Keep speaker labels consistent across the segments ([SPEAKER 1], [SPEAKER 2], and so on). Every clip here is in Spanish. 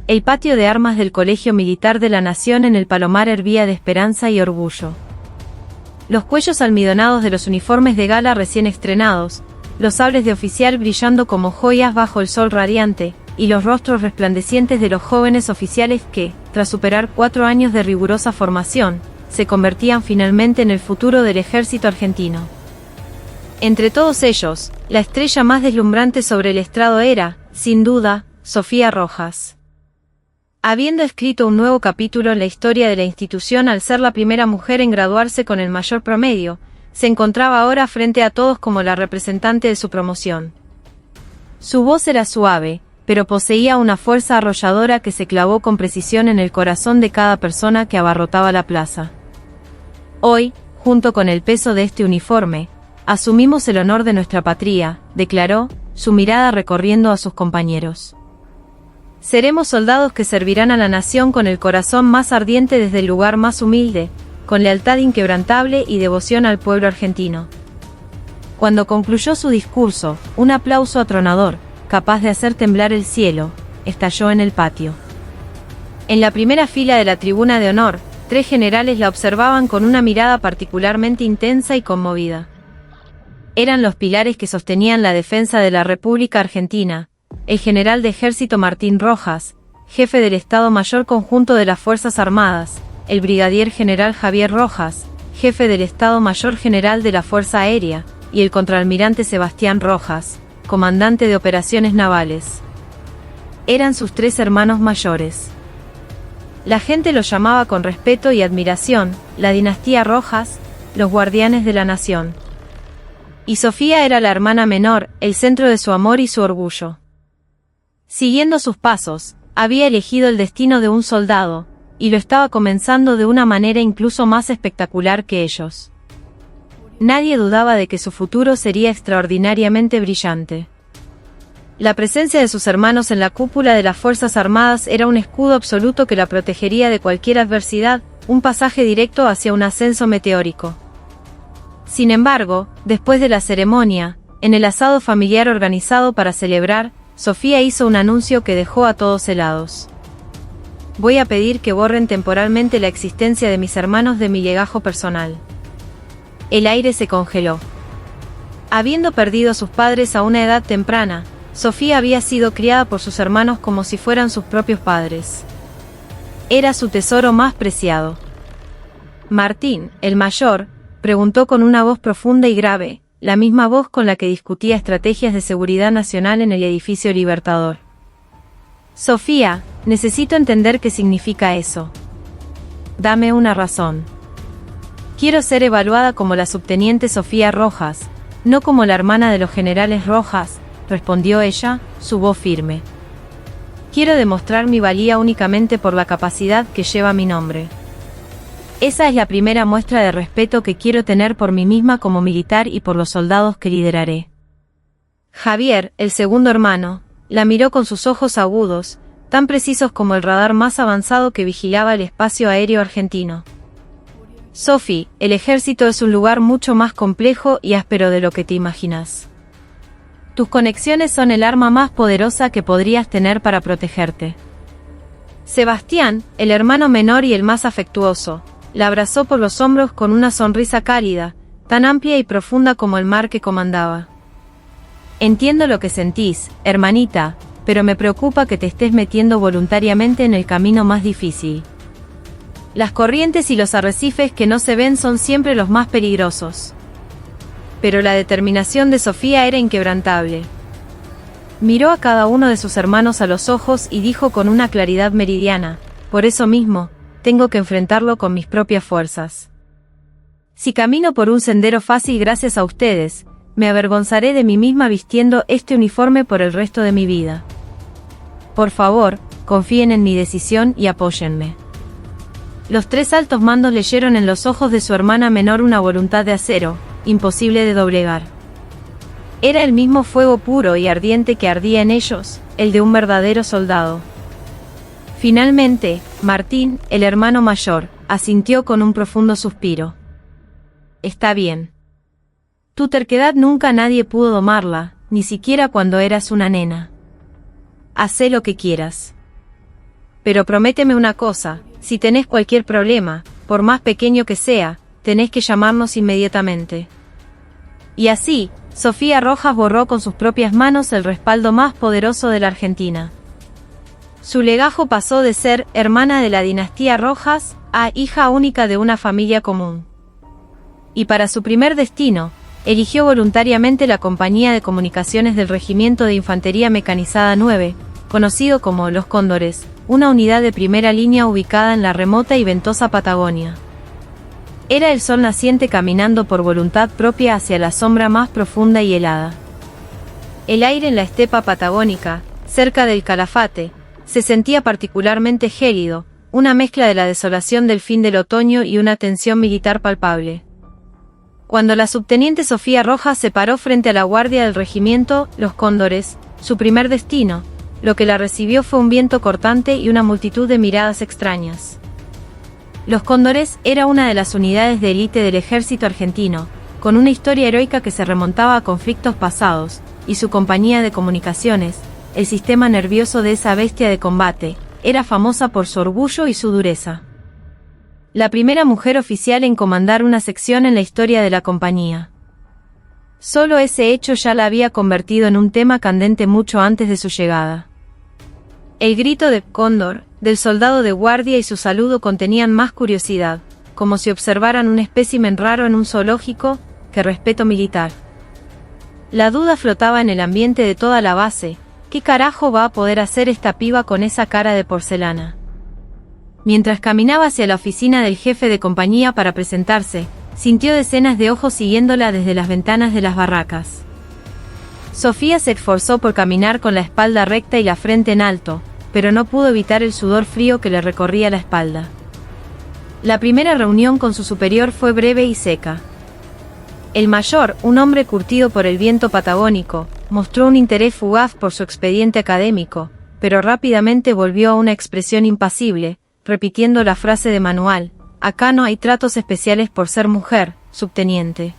[SPEAKER 1] el patio de armas del Colegio Militar de la Nación en el Palomar hervía de esperanza y orgullo. Los cuellos almidonados de los uniformes de gala recién estrenados, los sables de oficial brillando como joyas bajo el sol radiante, y los rostros resplandecientes de los jóvenes oficiales que, tras superar 4 años de rigurosa formación, se convertían finalmente en el futuro del ejército argentino. Entre todos ellos, la estrella más deslumbrante sobre el estrado era, sin duda, Sofía Rojas. Habiendo escrito un nuevo capítulo en la historia de la institución al ser la primera mujer en graduarse con el mayor promedio, se encontraba ahora frente a todos como la representante de su promoción. Su voz era suave, pero poseía una fuerza arrolladora que se clavó con precisión en el corazón de cada persona que abarrotaba la plaza. Hoy, junto con el peso de este uniforme, asumimos el honor de nuestra patria, declaró, su mirada recorriendo a sus compañeros. Seremos soldados que servirán a la nación con el corazón más ardiente desde el lugar más humilde, con lealtad inquebrantable y devoción al pueblo argentino. Cuando concluyó su discurso, un aplauso atronador, capaz de hacer temblar el cielo, estalló en el patio. En la primera fila de la tribuna de honor, 3 generales la observaban con una mirada particularmente intensa y conmovida. Eran los pilares que sostenían la defensa de la República Argentina, el general de ejército Martín Rojas, jefe del Estado Mayor Conjunto de las Fuerzas Armadas, el brigadier general Javier Rojas, jefe del Estado Mayor General de la Fuerza Aérea, y el contraalmirante Sebastián Rojas, comandante de operaciones navales. Eran sus 3 hermanos mayores. La gente los llamaba con respeto y admiración, la dinastía Rojas, los guardianes de la nación. Y Sofía era la hermana menor, el centro de su amor y su orgullo. Siguiendo sus pasos, había elegido el destino de un soldado, y lo estaba comenzando de una manera incluso más espectacular que ellos. Nadie dudaba de que su futuro sería extraordinariamente brillante. La presencia de sus hermanos en la cúpula de las Fuerzas Armadas era un escudo absoluto que la protegería de cualquier adversidad, un pasaje directo hacia un ascenso meteórico. Sin embargo, después de la ceremonia, en el asado familiar organizado para celebrar, Sofía hizo un anuncio que dejó a todos helados. Voy a pedir que borren temporalmente la existencia de mis hermanos de mi legajo personal. El aire se congeló. Habiendo perdido a sus padres a una edad temprana, Sofía había sido criada por sus hermanos como si fueran sus propios padres. Era su tesoro más preciado. Martín, el mayor, preguntó con una voz profunda y grave, la misma voz con la que discutía estrategias de seguridad nacional en el edificio Libertador. Sofía, necesito entender qué significa eso. Dame una razón. Quiero ser evaluada como la subteniente Sofía Rojas, no como la hermana de los generales Rojas, respondió ella, su voz firme. Quiero demostrar mi valía únicamente por la capacidad que lleva mi nombre. Esa es la primera muestra de respeto que quiero tener por mí misma como militar y por los soldados que lideraré. Javier, el segundo hermano, la miró con sus ojos agudos, tan precisos como el radar más avanzado que vigilaba el espacio aéreo argentino. Sophie, el ejército es un lugar mucho más complejo y áspero de lo que te imaginas. Tus conexiones son el arma más poderosa que podrías tener para protegerte. Sebastián, el hermano menor y el más afectuoso, la abrazó por los hombros con una sonrisa cálida, tan amplia y profunda como el mar que comandaba. Entiendo lo que sentís, hermanita, pero me preocupa que te estés metiendo voluntariamente en el camino más difícil. Las corrientes y los arrecifes que no se ven son siempre los más peligrosos. Pero la determinación de Sofía era inquebrantable. Miró a cada uno de sus hermanos a los ojos y dijo con una claridad meridiana, por eso mismo, tengo que enfrentarlo con mis propias fuerzas. Si camino por un sendero fácil gracias a ustedes, me avergonzaré de mí misma vistiendo este uniforme por el resto de mi vida. Por favor, confíen en mi decisión y apóyenme. Los 3 altos mandos leyeron en los ojos de su hermana menor una voluntad de acero, imposible de doblegar. Era el mismo fuego puro y ardiente que ardía en ellos, el de un verdadero soldado. Finalmente, Martín, el hermano mayor, asintió con un profundo suspiro. Está bien. Tu terquedad nunca nadie pudo domarla, ni siquiera cuando eras una nena. Hacé lo que quieras. pero prométeme una cosa, si tenés cualquier problema, por más pequeño que sea, tenés que llamarnos inmediatamente. Y así, Sofía Rojas borró con sus propias manos el respaldo más poderoso de la Argentina. Su legajo pasó de ser hermana de la dinastía Rojas a hija única de una familia común. Y para su primer destino, eligió voluntariamente la Compañía de Comunicaciones del Regimiento de Infantería Mecanizada 9, conocido como Los Cóndores, una unidad de primera línea ubicada en la remota y ventosa Patagonia. Era el sol naciente caminando por voluntad propia hacia la sombra más profunda y helada. El aire en la estepa patagónica, cerca del Calafate, se sentía particularmente gélido, una mezcla de la desolación del fin del otoño y una tensión militar palpable. Cuando la subteniente Sofía Rojas se paró frente a la guardia del regimiento, Los Cóndores, su primer destino, lo que la recibió fue un viento cortante y una multitud de miradas extrañas. Los Cóndores era una de las unidades de élite del ejército argentino, con una historia heroica que se remontaba a conflictos pasados, y su compañía de comunicaciones, el sistema nervioso de esa bestia de combate, era famosa por su orgullo y su dureza. La primera mujer oficial en comandar una sección en la historia de la compañía. Solo ese hecho ya la había convertido en un tema candente mucho antes de su llegada. El grito de «Cóndor» del soldado de guardia y su saludo contenían más curiosidad, como si observaran un espécimen raro en un zoológico, que respeto militar. La duda flotaba en el ambiente de toda la base. ¿Qué carajo va a poder hacer esta piba con esa cara de porcelana? Mientras caminaba hacia la oficina del jefe de compañía para presentarse, sintió decenas de ojos siguiéndola desde las ventanas de las barracas. Sofía se esforzó por caminar con la espalda recta y la frente en alto, pero no pudo evitar el sudor frío que le recorría la espalda. La primera reunión con su superior fue breve y seca. El mayor, un hombre curtido por el viento patagónico, mostró un interés fugaz por su expediente académico, pero rápidamente volvió a una expresión impasible, repitiendo la frase de manual: «Acá no hay tratos especiales por ser mujer, subteniente».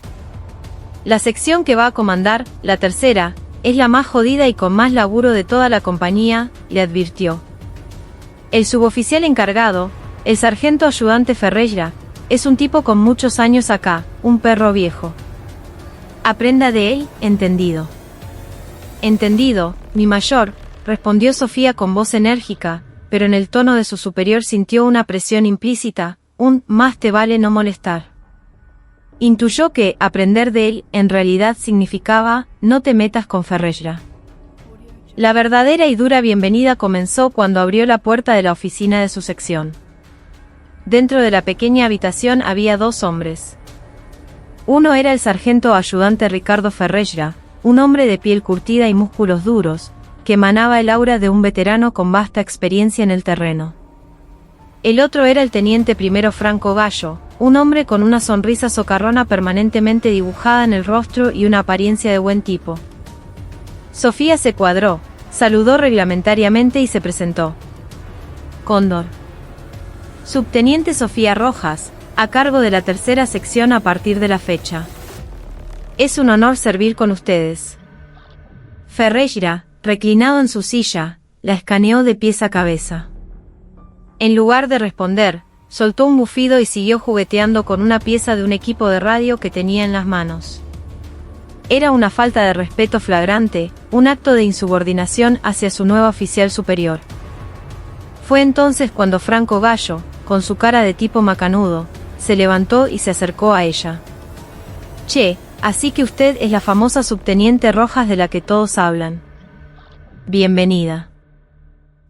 [SPEAKER 1] La sección que va a comandar, la tercera, es la más jodida y con más laburo de toda la compañía, le advirtió. El suboficial encargado, el sargento ayudante Ferreira, es un tipo con muchos años acá, un perro viejo. Aprenda de él, entendido. Entendido, mi mayor, respondió Sofía con voz enérgica, pero en el tono de su superior sintió una presión implícita, un «más te vale no molestar». Intuyó que aprender de él en realidad significaba «no te metas con Ferreira». La verdadera y dura bienvenida comenzó cuando abrió la puerta de la oficina de su sección. Dentro de la pequeña habitación había dos hombres. Uno era el sargento ayudante Ricardo Ferreira, un hombre de piel curtida y músculos duros, que emanaba el aura de un veterano con vasta experiencia en el terreno. El otro era el teniente primero Franco Gallo, un hombre con una sonrisa socarrona permanentemente dibujada en el rostro y una apariencia de buen tipo. Sofía se cuadró, saludó reglamentariamente y se presentó. Cóndor. Subteniente Sofía Rojas, a cargo de la tercera sección a partir de la fecha. Es un honor servir con ustedes. Ferreira, reclinado en su silla, la escaneó de pies a cabeza. En lugar de responder, soltó un bufido y siguió jugueteando con una pieza de un equipo de radio que tenía en las manos. Era una falta de respeto flagrante, un acto de insubordinación hacia su nueva oficial superior. Fue entonces cuando Franco Gallo, con su cara de tipo macanudo, se levantó y se acercó a ella. «Che, así que usted es la famosa subteniente Rojas de la que todos hablan. Bienvenida.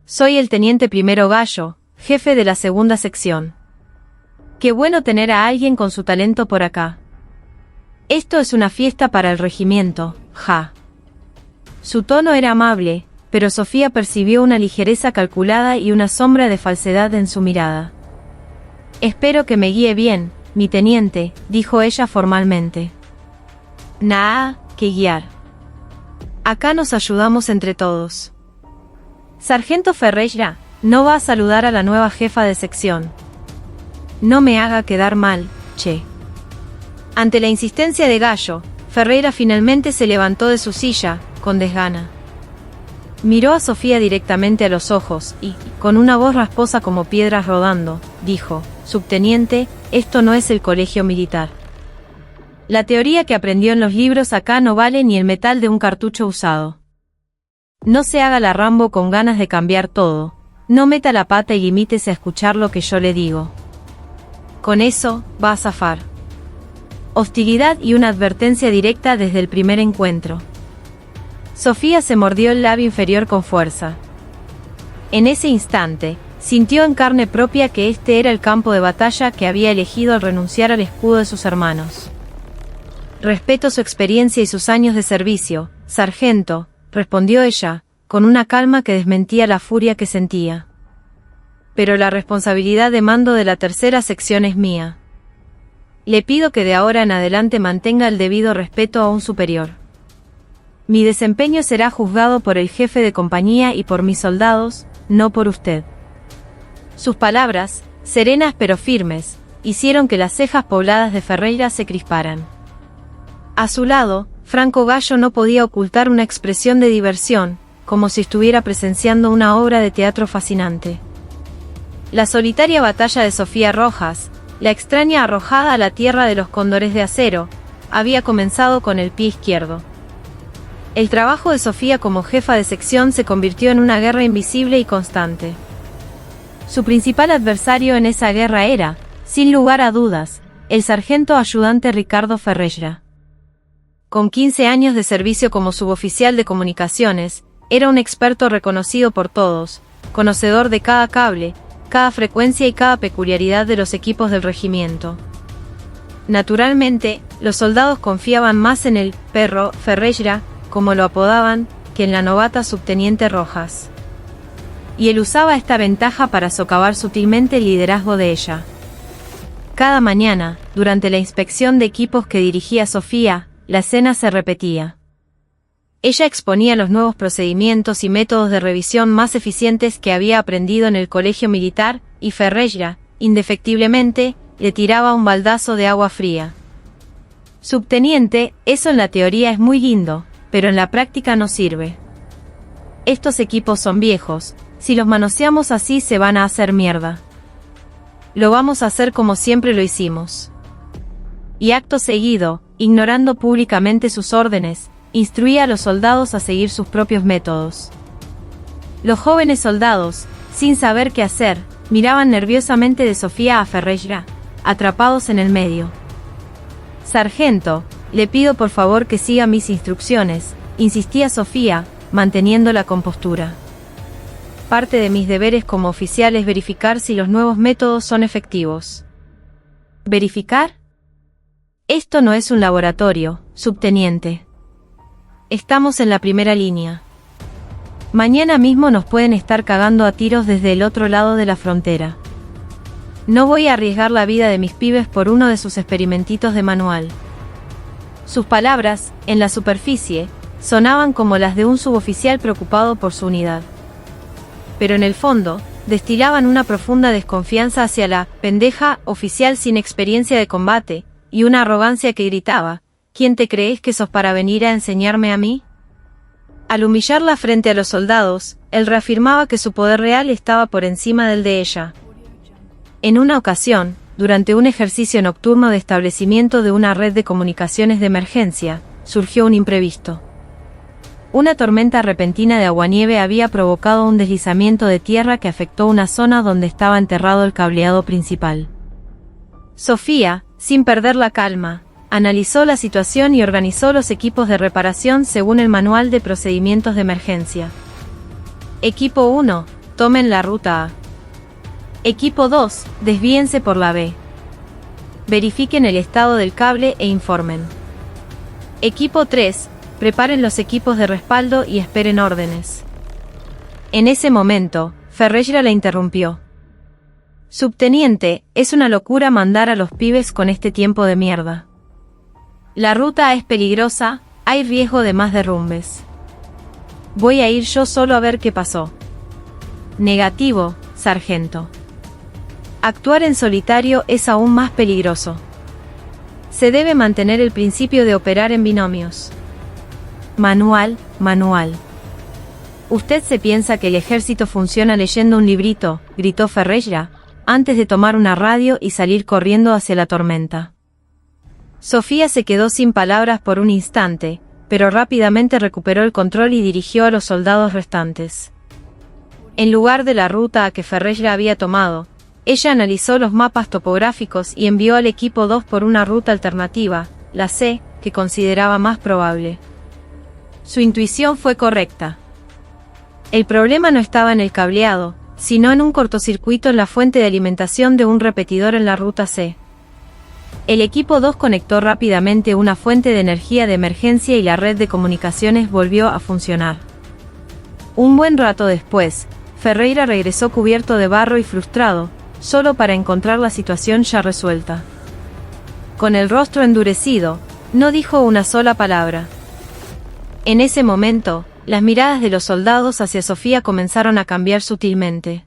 [SPEAKER 1] Soy el teniente primero Gallo, jefe de la segunda sección. Qué bueno tener a alguien con su talento por acá. Esto es una fiesta para el regimiento, ja». Su tono era amable, pero Sofía percibió una ligereza calculada y una sombra de falsedad en su mirada. «Espero que me guíe bien, mi teniente», dijo ella formalmente. «Nada que guiar. Acá nos ayudamos entre todos. Sargento Ferreira, no va a saludar a la nueva jefa de sección. No me haga quedar mal, che». Ante la insistencia de Gallo, Ferreira finalmente se levantó de su silla, con desgana. Miró a Sofía directamente a los ojos y, con una voz rasposa como piedras rodando, dijo: «Subteniente, esto no es el colegio militar. La teoría que aprendió en los libros acá no vale ni el metal de un cartucho usado. No se haga la Rambo con ganas de cambiar todo, no meta la pata y limítese a escuchar lo que yo le digo. Con eso, va a zafar». Hostilidad y una advertencia directa desde el primer encuentro. Sofía se mordió el labio inferior con fuerza. En ese instante, sintió en carne propia que este era el campo de batalla que había elegido al renunciar al escudo de sus hermanos. «Respeto su experiencia y sus años de servicio, sargento», respondió ella, con una calma que desmentía la furia que sentía. «Pero la responsabilidad de mando de la tercera sección es mía. Le pido que de ahora en adelante mantenga el debido respeto a un superior. Mi desempeño será juzgado por el jefe de compañía y por mis soldados, no por usted». Sus palabras, serenas pero firmes, hicieron que las cejas pobladas de Ferreira se crisparan. A su lado, Franco Gallo no podía ocultar una expresión de diversión, como si estuviera presenciando una obra de teatro fascinante. La solitaria batalla de Sofía Rojas, la extraña arrojada a la tierra de los cóndores de acero, había comenzado con el pie izquierdo. El trabajo de Sofía como jefa de sección se convirtió en una guerra invisible y constante. Su principal adversario en esa guerra era, sin lugar a dudas, el sargento ayudante Ricardo Ferreira. Con 15 años de servicio como suboficial de comunicaciones, era un experto reconocido por todos, conocedor de cada cable, cada frecuencia y cada peculiaridad de los equipos del regimiento. Naturalmente, los soldados confiaban más en el «perro» Ferreira, como lo apodaban, que en la novata subteniente Rojas. Y él usaba esta ventaja para socavar sutilmente el liderazgo de ella. Cada mañana, durante la inspección de equipos que dirigía Sofía, la escena se repetía. Ella exponía los nuevos procedimientos y métodos de revisión más eficientes que había aprendido en el colegio militar, y Ferreira, indefectiblemente, le tiraba un baldazo de agua fría. «Subteniente, eso en la teoría es muy lindo, pero en la práctica no sirve. Estos equipos son viejos, si los manoseamos así se van a hacer mierda. Lo vamos a hacer como siempre lo hicimos». Y acto seguido, ignorando públicamente sus órdenes, instruía a los soldados a seguir sus propios métodos. Los jóvenes soldados, sin saber qué hacer, miraban nerviosamente de Sofía a Ferreira, atrapados en el medio. «Sargento, le pido por favor que siga mis instrucciones», insistía Sofía, manteniendo la compostura. «Parte de mis deberes como oficial es verificar si los nuevos métodos son efectivos». «¿Verificar? Esto no es un laboratorio, subteniente. Estamos en la primera línea. Mañana mismo nos pueden estar cagando a tiros desde el otro lado de la frontera. No voy a arriesgar la vida de mis pibes por uno de sus experimentitos de manual». Sus palabras, en la superficie, sonaban como las de un suboficial preocupado por su unidad. Pero en el fondo, destilaban una profunda desconfianza hacia la pendeja oficial sin experiencia de combate, y una arrogancia que gritaba: «¿Quién te crees que sos para venir a enseñarme a mí?». Al humillarla frente a los soldados, él reafirmaba que su poder real estaba por encima del de ella. En una ocasión, durante un ejercicio nocturno de establecimiento de una red de comunicaciones de emergencia, surgió un imprevisto. Una tormenta repentina de aguanieve había provocado un deslizamiento de tierra que afectó una zona donde estaba enterrado el cableado principal. Sofía, sin perder la calma, analizó la situación y organizó los equipos de reparación según el manual de procedimientos de emergencia. Equipo 1, tomen la ruta A. Equipo 2, desvíense por la B. Verifiquen el estado del cable e informen. Equipo 3, preparen los equipos de respaldo y esperen órdenes. En ese momento, Ferreira la interrumpió. «Subteniente, es una locura mandar a los pibes con este tiempo de mierda. La ruta es peligrosa, hay riesgo de más derrumbes. Voy a ir yo solo a ver qué pasó». «Negativo, sargento. Actuar en solitario es aún más peligroso. Se debe mantener el principio de operar en binomios. Manual, manual». «¿Usted se piensa que el ejército funciona leyendo un librito?», gritó Ferreira, antes de tomar una radio y salir corriendo hacia la tormenta. Sofía se quedó sin palabras por un instante, pero rápidamente recuperó el control y dirigió a los soldados restantes. En lugar de la ruta a que Ferreira había tomado, ella analizó los mapas topográficos y envió al equipo 2 por una ruta alternativa, la C, que consideraba más probable. Su intuición fue correcta. El problema no estaba en el cableado, sino en un cortocircuito en la fuente de alimentación de un repetidor en la ruta C. El equipo 2 conectó rápidamente una fuente de energía de emergencia y la red de comunicaciones volvió a funcionar. Un buen rato después, Ferreira regresó cubierto de barro y frustrado, solo para encontrar la situación ya resuelta. Con el rostro endurecido, no dijo una sola palabra. En ese momento, las miradas de los soldados hacia Sofía comenzaron a cambiar sutilmente.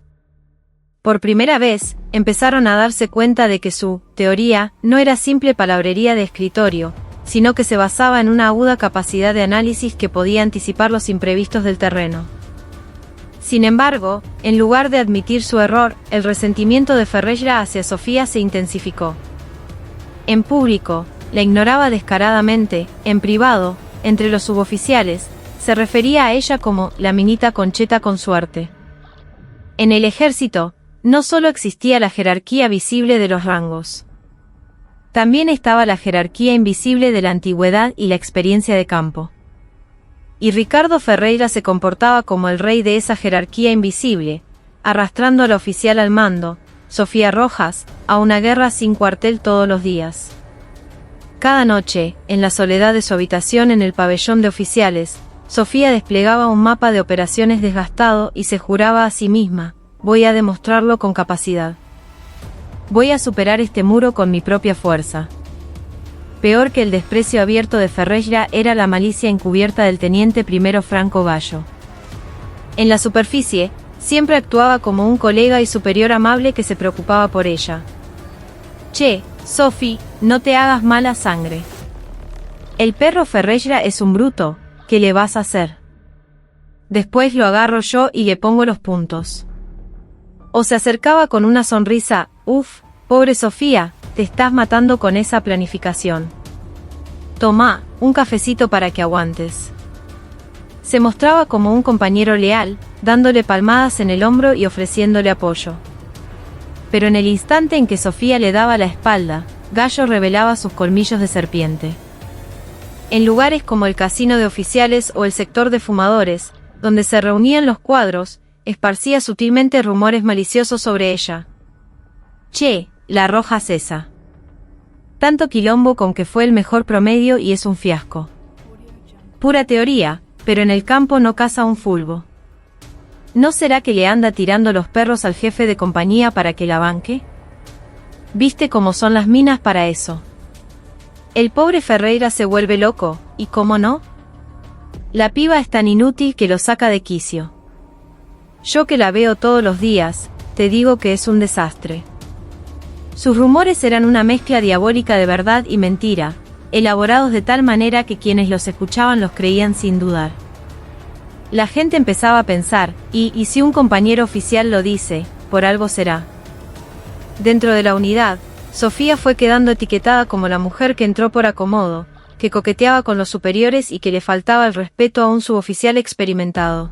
[SPEAKER 1] Por primera vez, empezaron a darse cuenta de que su teoría no era simple palabrería de escritorio, sino que se basaba en una aguda capacidad de análisis que podía anticipar los imprevistos del terreno. Sin embargo, en lugar de admitir su error, el resentimiento de Ferreira hacia Sofía se intensificó. En público, la ignoraba descaradamente; en privado, entre los suboficiales, se refería a ella como «la minita Concheta con suerte». En el ejército, no solo existía la jerarquía visible de los rangos. También estaba la jerarquía invisible de la antigüedad y la experiencia de campo. Y Ricardo Ferreira se comportaba como el rey de esa jerarquía invisible, arrastrando al oficial al mando, Sofía Rojas, a una guerra sin cuartel todos los días. Cada noche, en la soledad de su habitación en el pabellón de oficiales, Sofía desplegaba un mapa de operaciones desgastado y se juraba a sí misma: «Voy a demostrarlo con capacidad. Voy a superar este muro con mi propia fuerza». Peor que el desprecio abierto de Ferreira era la malicia encubierta del teniente primero Franco Gallo. En la superficie, siempre actuaba como un colega y superior amable que se preocupaba por ella. «Che, Sofi, no te hagas mala sangre. El perro Ferreira es un bruto, ¿qué le vas a hacer? Después lo agarro yo y le pongo los puntos». O se acercaba con una sonrisa: «Uf, pobre Sofía, te estás matando con esa planificación. Tomá, un cafecito para que aguantes». Se mostraba como un compañero leal, dándole palmadas en el hombro y ofreciéndole apoyo. Pero en el instante en que Sofía le daba la espalda, Gallo revelaba sus colmillos de serpiente. En lugares como el casino de oficiales o el sector de fumadores, donde se reunían los cuadros, esparcía sutilmente rumores maliciosos sobre ella. «Che, la Rojas esa. Tanto quilombo con que fue el mejor promedio y es un fiasco. Pura teoría, pero en el campo no caza un fulbo. ¿No será que le anda tirando los perros al jefe de compañía para que la banque? ¿Viste cómo son las minas para eso? El pobre Ferreira se vuelve loco, ¿y cómo no? La piba es tan inútil que lo saca de quicio. Yo que la veo todos los días, te digo que es un desastre». Sus rumores eran una mezcla diabólica de verdad y mentira, elaborados de tal manera que quienes los escuchaban los creían sin dudar. La gente empezaba a pensar: ¿y si un compañero oficial lo dice, por algo será? Dentro de la unidad, Sofía fue quedando etiquetada como la mujer que entró por acomodo, que coqueteaba con los superiores y que le faltaba el respeto a un suboficial experimentado.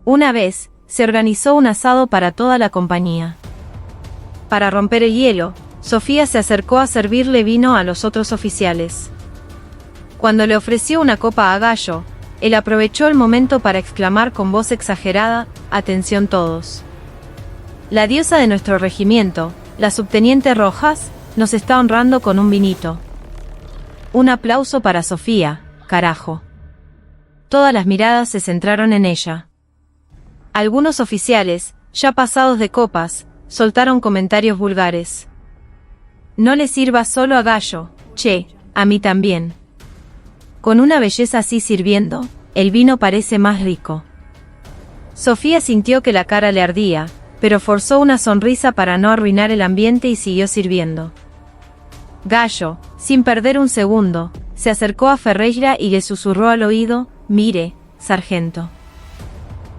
[SPEAKER 1] Una vez, se organizó un asado para toda la compañía. Para romper el hielo, Sofía se acercó a servirle vino a los otros oficiales. Cuando le ofreció una copa a Gallo, él aprovechó el momento para exclamar con voz exagerada: «Atención todos. La diosa de nuestro regimiento, la subteniente Rojas, nos está honrando con un vinito. Un aplauso para Sofía, carajo». Todas las miradas se centraron en ella. Algunos oficiales, ya pasados de copas, soltaron comentarios vulgares. «No le sirva solo a Gallo, che, a mí también. Con una belleza así sirviendo, el vino parece más rico». Sofía sintió que la cara le ardía, pero forzó una sonrisa para no arruinar el ambiente y siguió sirviendo. Gallo, sin perder un segundo, se acercó a Ferreira y le susurró al oído: «Mire, sargento.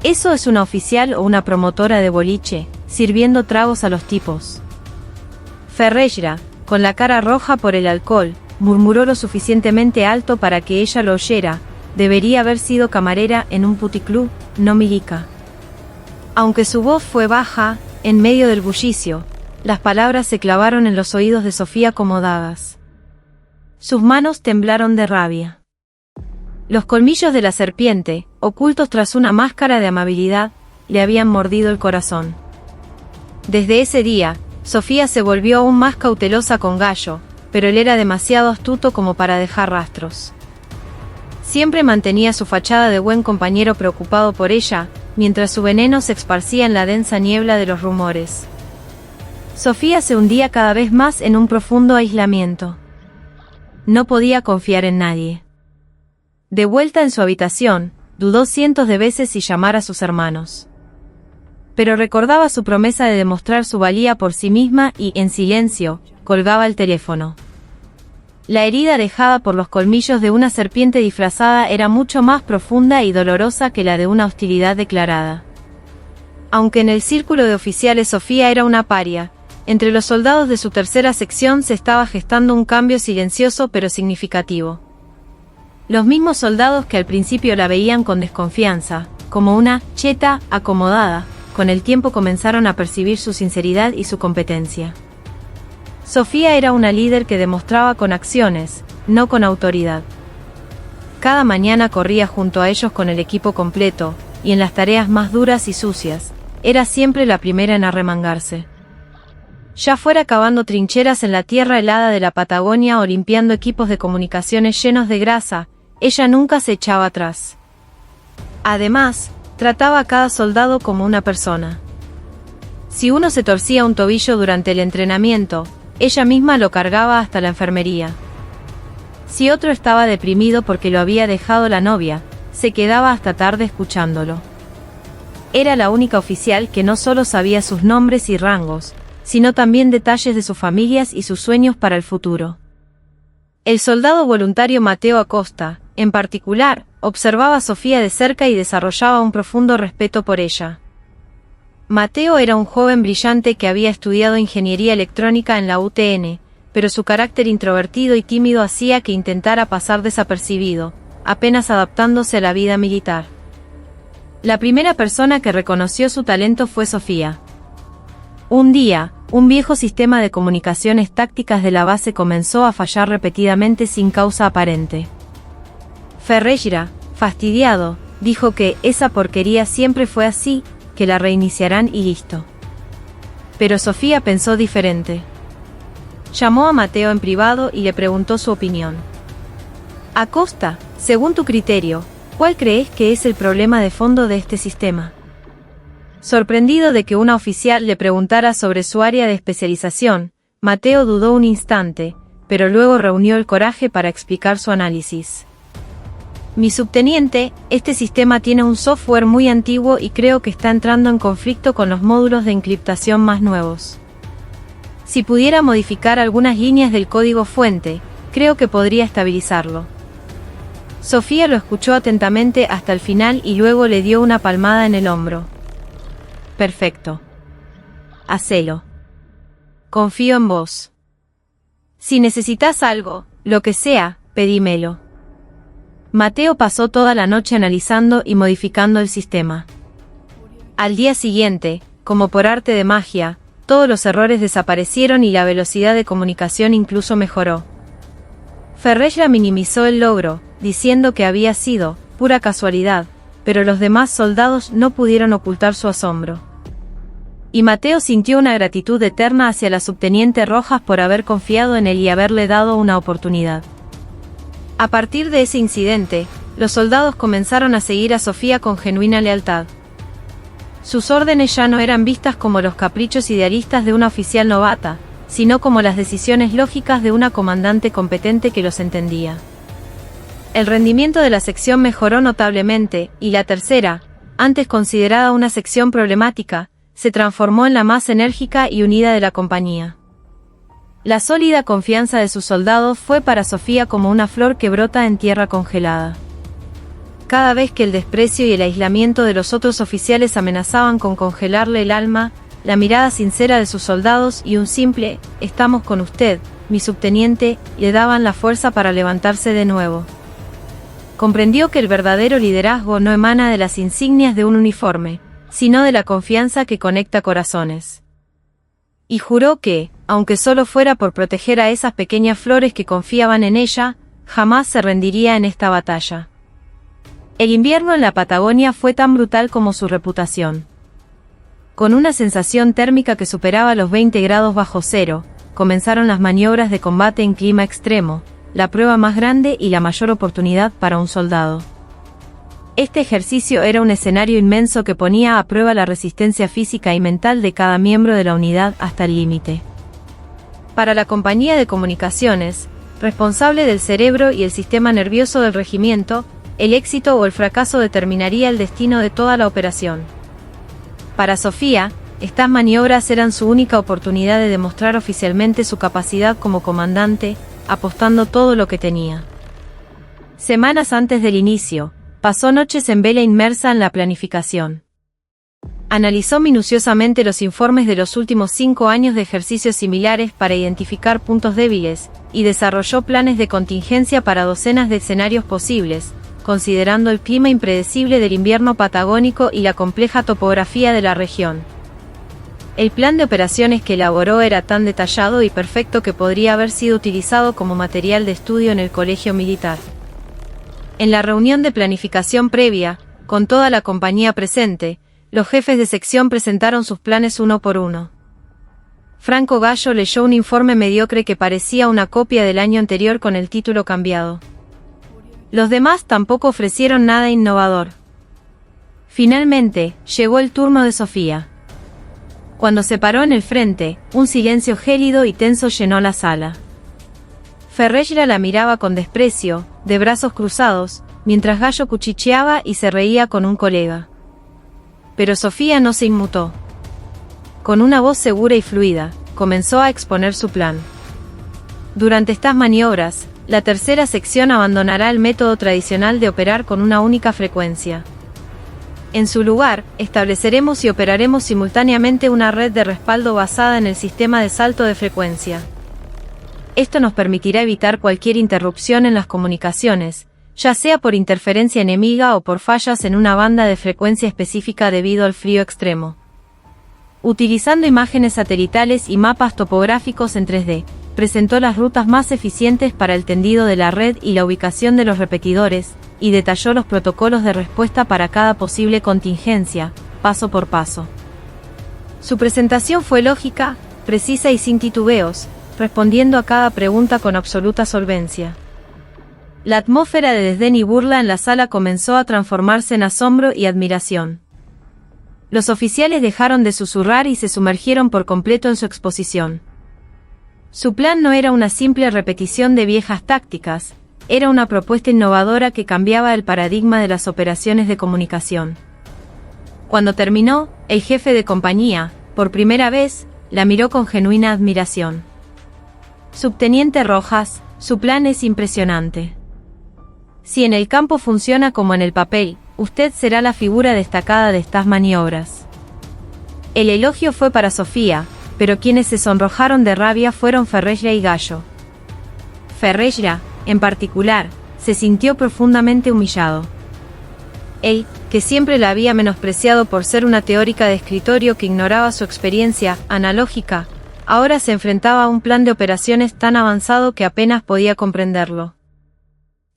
[SPEAKER 1] Eso es una oficial o una promotora de boliche, sirviendo tragos a los tipos. Ferreira, con la cara roja por el alcohol, murmuró lo suficientemente alto para que ella lo oyera: debería haber sido camarera en un puticlub, no milica. Aunque su voz fue baja, en medio del bullicio, las palabras se clavaron en los oídos de Sofía como dagas. Sus manos temblaron de rabia. Los colmillos de la serpiente, ocultos tras una máscara de amabilidad, le habían mordido el corazón. Desde ese día, Sofía se volvió aún más cautelosa con Gallo, pero él era demasiado astuto como para dejar rastros. Siempre mantenía su fachada de buen compañero preocupado por ella, mientras su veneno se esparcía en la densa niebla de los rumores. Sofía se hundía cada vez más en un profundo aislamiento. No podía confiar en nadie. De vuelta en su habitación, dudó cientos de veces si llamar a sus hermanos. Pero recordaba su promesa de demostrar su valía por sí misma y, en silencio, colgaba el teléfono. La herida dejada por los colmillos de una serpiente disfrazada era mucho más profunda y dolorosa que la de una hostilidad declarada. Aunque en el círculo de oficiales Sofía era una paria, entre los soldados de su tercera sección se estaba gestando un cambio silencioso pero significativo. Los mismos soldados que al principio la veían con desconfianza, como una cheta acomodada, con el tiempo comenzaron a percibir su sinceridad y su competencia. Sofía era una líder que demostraba con acciones, no con autoridad. Cada mañana corría junto a ellos con el equipo completo, y en las tareas más duras y sucias, era siempre la primera en arremangarse. Ya fuera cavando trincheras en la tierra helada de la Patagonia o limpiando equipos de comunicaciones llenos de grasa, ella nunca se echaba atrás. Además, trataba a cada soldado como una persona. Si uno se torcía un tobillo durante el entrenamiento, ella misma lo cargaba hasta la enfermería. Si otro estaba deprimido porque lo había dejado la novia, se quedaba hasta tarde escuchándolo. Era la única oficial que no solo sabía sus nombres y rangos, sino también detalles de sus familias y sus sueños para el futuro. El soldado voluntario Mateo Acosta, en particular, observaba a Sofía de cerca y desarrollaba un profundo respeto por ella. Mateo era un joven brillante que había estudiado ingeniería electrónica en la UTN, pero su carácter introvertido y tímido hacía que intentara pasar desapercibido, apenas adaptándose a la vida militar. La primera persona que reconoció su talento fue Sofía. Un día, un viejo sistema de comunicaciones tácticas de la base comenzó a fallar repetidamente sin causa aparente. Ferreira, fastidiado, dijo que esa porquería siempre fue así, que la reiniciarán y listo. Pero Sofía pensó diferente. Llamó a Mateo en privado y le preguntó su opinión. Acosta, según tu criterio, ¿cuál crees que es el problema de fondo de este sistema? Sorprendido de que una oficial le preguntara sobre su área de especialización, Mateo dudó un instante, pero luego reunió el coraje para explicar su análisis. Mi subteniente, este sistema tiene un software muy antiguo y creo que está entrando en conflicto con los módulos de encriptación más nuevos. Si pudiera modificar algunas líneas del código fuente, creo que podría estabilizarlo. Sofía lo escuchó atentamente hasta el final y luego le dio una palmada en el hombro. Perfecto. Hacelo. Confío en vos. Si necesitas algo, lo que sea, pedímelo. Mateo pasó toda la noche analizando y modificando el sistema. Al día siguiente, como por arte de magia, todos los errores desaparecieron y la velocidad de comunicación incluso mejoró. Ferreira minimizó el logro, diciendo que había sido pura casualidad, pero los demás soldados no pudieron ocultar su asombro. Y Mateo sintió una gratitud eterna hacia la subteniente Rojas por haber confiado en él y haberle dado una oportunidad. A partir de ese incidente, los soldados comenzaron a seguir a Sofía con genuina lealtad. Sus órdenes ya no eran vistas como los caprichos idealistas de una oficial novata, sino como las decisiones lógicas de una comandante competente que los entendía. El rendimiento de la sección mejoró notablemente, y la tercera, antes considerada una sección problemática, se transformó en la más enérgica y unida de la compañía. La sólida confianza de sus soldados fue para Sofía como una flor que brota en tierra congelada. cada vez que el desprecio y el aislamiento de los otros oficiales amenazaban con congelarle el alma, la mirada sincera de sus soldados y un simple «estamos con usted, mi subteniente», le daban la fuerza para levantarse de nuevo. Comprendió que el verdadero liderazgo no emana de las insignias de un uniforme, sino de la confianza que conecta corazones. Y juró que, aunque solo fuera por proteger a esas pequeñas flores que confiaban en ella, jamás se rendiría en esta batalla. El invierno en la Patagonia fue tan brutal como su reputación. Con una sensación térmica que superaba los 20 grados bajo cero, comenzaron las maniobras de combate en clima extremo, la prueba más grande y la mayor oportunidad para un soldado. Este ejercicio era un escenario inmenso que ponía a prueba la resistencia física y mental de cada miembro de la unidad hasta el límite. Para la compañía de comunicaciones, responsable del cerebro y el sistema nervioso del regimiento, el éxito o el fracaso determinaría el destino de toda la operación. Para Sofía, estas maniobras eran su única oportunidad de demostrar oficialmente su capacidad como comandante, apostando todo lo que tenía. Semanas antes del inicio, pasó noches en vela inmersa en la planificación. Analizó minuciosamente los informes de los últimos 5 años de ejercicios similares para identificar puntos débiles, y desarrolló planes de contingencia para docenas de escenarios posibles, considerando el clima impredecible del invierno patagónico y la compleja topografía de la región. El plan de operaciones que elaboró era tan detallado y perfecto que podría haber sido utilizado como material de estudio en el colegio militar. En la reunión de planificación previa, con toda la compañía presente, los jefes de sección presentaron sus planes uno por uno. Franco Gallo leyó un informe mediocre que parecía una copia del año anterior con el título cambiado. Los demás tampoco ofrecieron nada innovador. Finalmente, llegó el turno de Sofía. Cuando se paró en el frente, un silencio gélido y tenso llenó la sala. Ferreira la miraba con desprecio, de brazos cruzados, mientras Gallo cuchicheaba y se reía con un colega. Pero Sofía no se inmutó. Con una voz segura y fluida, comenzó a exponer su plan. Durante estas maniobras, la tercera sección abandonará el método tradicional de operar con una única frecuencia. En su lugar, estableceremos y operaremos simultáneamente una red de respaldo basada en el sistema de salto de frecuencia. Esto nos permitirá evitar cualquier interrupción en las comunicaciones, ya sea por interferencia enemiga o por fallas en una banda de frecuencia específica debido al frío extremo. Utilizando imágenes satelitales y mapas topográficos en 3D, presentó las rutas más eficientes para el tendido de la red y la ubicación de los repetidores, y detalló los protocolos de respuesta para cada posible contingencia, paso por paso. Su presentación fue lógica, precisa y sin titubeos, respondiendo a cada pregunta con absoluta solvencia. La atmósfera de desdén y burla en la sala comenzó a transformarse en asombro y admiración. Los oficiales dejaron de susurrar y se sumergieron por completo en su exposición. Su plan no era una simple repetición de viejas tácticas, era una propuesta innovadora que cambiaba el paradigma de las operaciones de comunicación. Cuando terminó, el jefe de compañía, por primera vez, la miró con genuina admiración. Subteniente Rojas, su plan es impresionante. Si en el campo funciona como en el papel, usted será la figura destacada de estas maniobras. El elogio fue para Sofía, pero quienes se sonrojaron de rabia fueron Ferreira y Gallo. Ferreira, en particular, se sintió profundamente humillado. Él, que siempre la había menospreciado por ser una teórica de escritorio que ignoraba su experiencia analógica, ahora se enfrentaba a un plan de operaciones tan avanzado que apenas podía comprenderlo.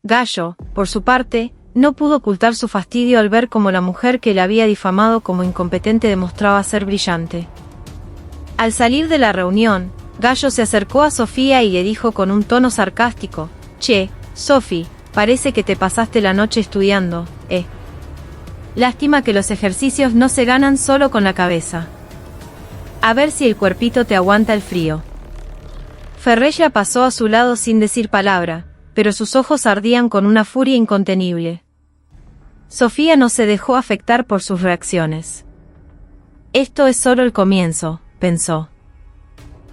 [SPEAKER 1] Gallo, por su parte, no pudo ocultar su fastidio al ver cómo la mujer que le había difamado como incompetente demostraba ser brillante. Al salir de la reunión, Gallo se acercó a Sofía y le dijo con un tono sarcástico: «Che, Sofi, parece que te pasaste la noche estudiando, ¿eh? Lástima que los ejercicios no se ganan solo con la cabeza. A ver si el cuerpito te aguanta el frío». Ferreira pasó a su lado sin decir palabra, pero sus ojos ardían con una furia incontenible. Sofía no se dejó afectar por sus reacciones. Esto es solo el comienzo, pensó.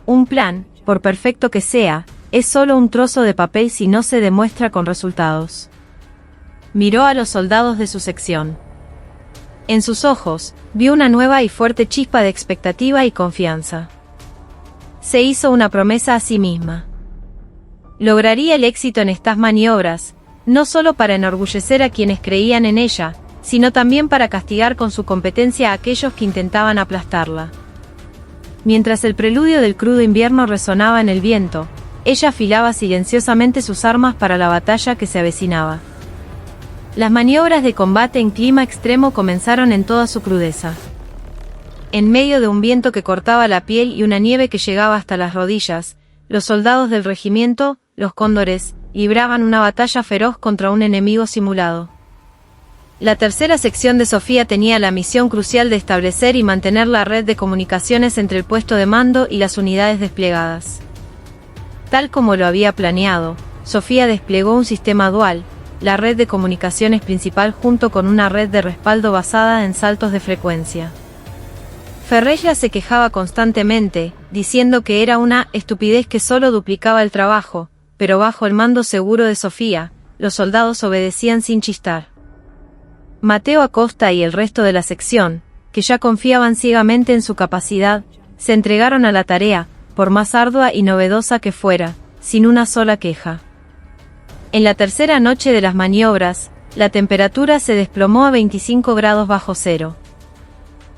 [SPEAKER 1] Un plan, por perfecto que sea, es solo un trozo de papel si no se demuestra con resultados. miró a los soldados de su sección. En sus ojos, vio una nueva y fuerte chispa de expectativa y confianza. Se hizo una promesa a sí misma. Lograría el éxito en estas maniobras, no solo para enorgullecer a quienes creían en ella, sino también para castigar con su competencia a aquellos que intentaban aplastarla. Mientras el preludio del crudo invierno resonaba en el viento, ella afilaba silenciosamente sus armas para la batalla que se avecinaba. Las maniobras de combate en clima extremo comenzaron en toda su crudeza. En medio de un viento que cortaba la piel y una nieve que llegaba hasta las rodillas, los soldados del regimiento, los cóndores, libraban una batalla feroz contra un enemigo simulado. La tercera sección de Sofía tenía la misión crucial de establecer y mantener la red de comunicaciones entre el puesto de mando y las unidades desplegadas. Tal como lo había planeado, Sofía desplegó un sistema dual, la red de comunicaciones principal junto con una red de respaldo basada en saltos de frecuencia. Ferreira se quejaba constantemente, diciendo que era una estupidez que solo duplicaba el trabajo, pero bajo el mando seguro de Sofía, los soldados obedecían sin chistar. Mateo Acosta y el resto de la sección, que ya confiaban ciegamente en su capacidad, se entregaron a la tarea, por más ardua y novedosa que fuera, sin una sola queja. En la tercera noche de las maniobras, la temperatura se desplomó a 25 grados bajo cero.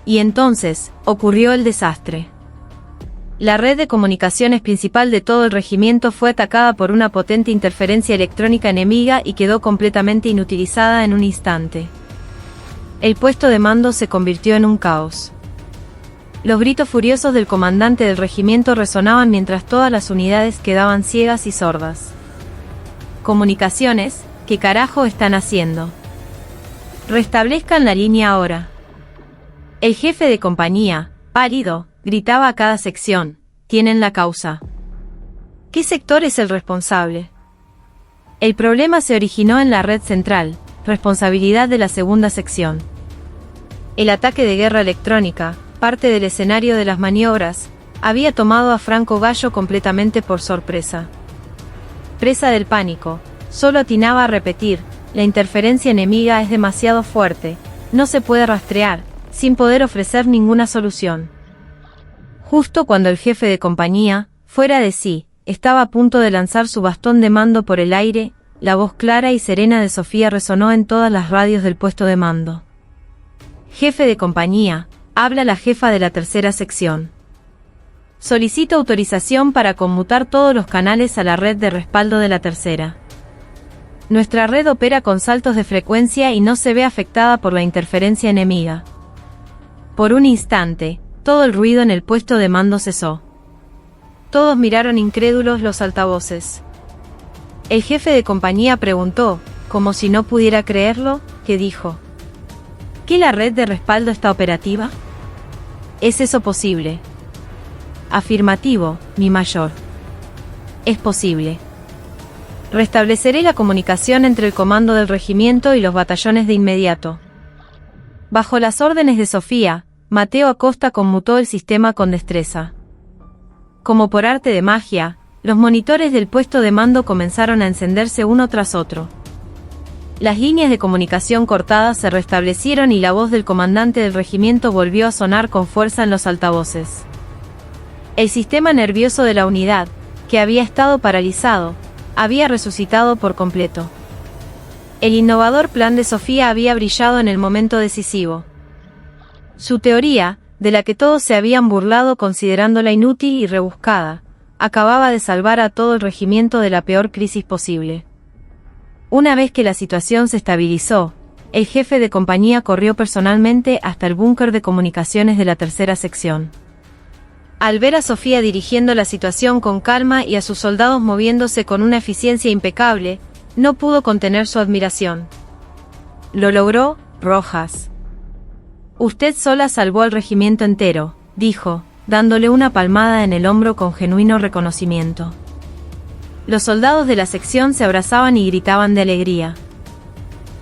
[SPEAKER 1] Y entonces, ocurrió el desastre. La red de comunicaciones principal de todo el regimiento fue atacada por una potente interferencia electrónica enemiga y quedó completamente inutilizada en un instante. El puesto de mando se convirtió en un caos. Los gritos furiosos del comandante del regimiento resonaban mientras todas las unidades quedaban ciegas y sordas. Comunicaciones, ¿qué carajo están haciendo? Restablezcan la línea ahora. El jefe de compañía, pálido, gritaba a cada sección, tienen la causa. ¿Qué sector es el responsable? El problema se originó en la red central, responsabilidad de la segunda sección. El ataque de guerra electrónica, parte del escenario de las maniobras, había tomado a Franco Gallo completamente por sorpresa. Presa del pánico, solo atinaba a repetir, la interferencia enemiga es demasiado fuerte, no se puede rastrear, sin poder ofrecer ninguna solución. Justo cuando el jefe de compañía, fuera de sí, estaba a punto de lanzar su bastón de mando por el aire, la voz clara y serena de Sofía resonó en todas las radios del puesto de mando. Jefe de compañía, habla la jefa de la tercera sección. Solicito autorización para conmutar todos los canales a la red de respaldo de la tercera. Nuestra red opera con saltos de frecuencia y no se ve afectada por la interferencia enemiga. Por un instante, todo el ruido en el puesto de mando cesó. Todos miraron incrédulos los altavoces. El jefe de compañía preguntó, como si no pudiera creerlo, ¿qué dijo? ¿Que la red de respaldo está operativa? ¿Es eso posible? Afirmativo, mi mayor. Es posible. Restableceré la comunicación entre el comando del regimiento y los batallones de inmediato. Bajo las órdenes de Sofía, Mateo Acosta conmutó el sistema con destreza. Como por arte de magia, los monitores del puesto de mando comenzaron a encenderse uno tras otro. Las líneas de comunicación cortadas se restablecieron y la voz del comandante del regimiento volvió a sonar con fuerza en los altavoces. El sistema nervioso de la unidad, que había estado paralizado, había resucitado por completo. El innovador plan de Sofía había brillado en el momento decisivo. Su teoría, de la que todos se habían burlado considerándola inútil y rebuscada, acababa de salvar a todo el regimiento de la peor crisis posible. Una vez que la situación se estabilizó, el jefe de compañía corrió personalmente hasta el búnker de comunicaciones de la tercera sección. Al ver a Sofía dirigiendo la situación con calma y a sus soldados moviéndose con una eficiencia impecable, no pudo contener su admiración. Lo logró, Rojas. Usted sola salvó al regimiento entero, dijo, dándole una palmada en el hombro con genuino reconocimiento. Los soldados de la sección se abrazaban y gritaban de alegría.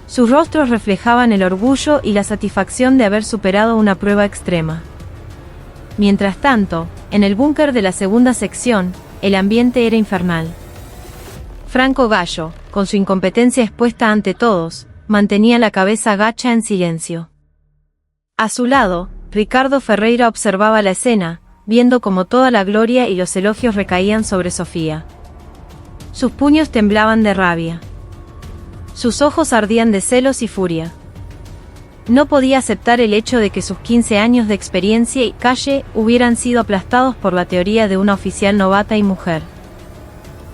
[SPEAKER 1] Sus rostros reflejaban el orgullo y la satisfacción de haber superado una prueba extrema. Mientras tanto, en el búnker de la segunda sección, el ambiente era infernal. Franco Gallo, con su incompetencia expuesta ante todos, mantenía la cabeza gacha en silencio. A su lado, Ricardo Ferreira observaba la escena, viendo cómo toda la gloria y los elogios recaían sobre Sofía. Sus puños temblaban de rabia. Sus ojos ardían de celos y furia. No podía aceptar el hecho de que sus 15 años de experiencia y calle hubieran sido aplastados por la teoría de una oficial novata y mujer.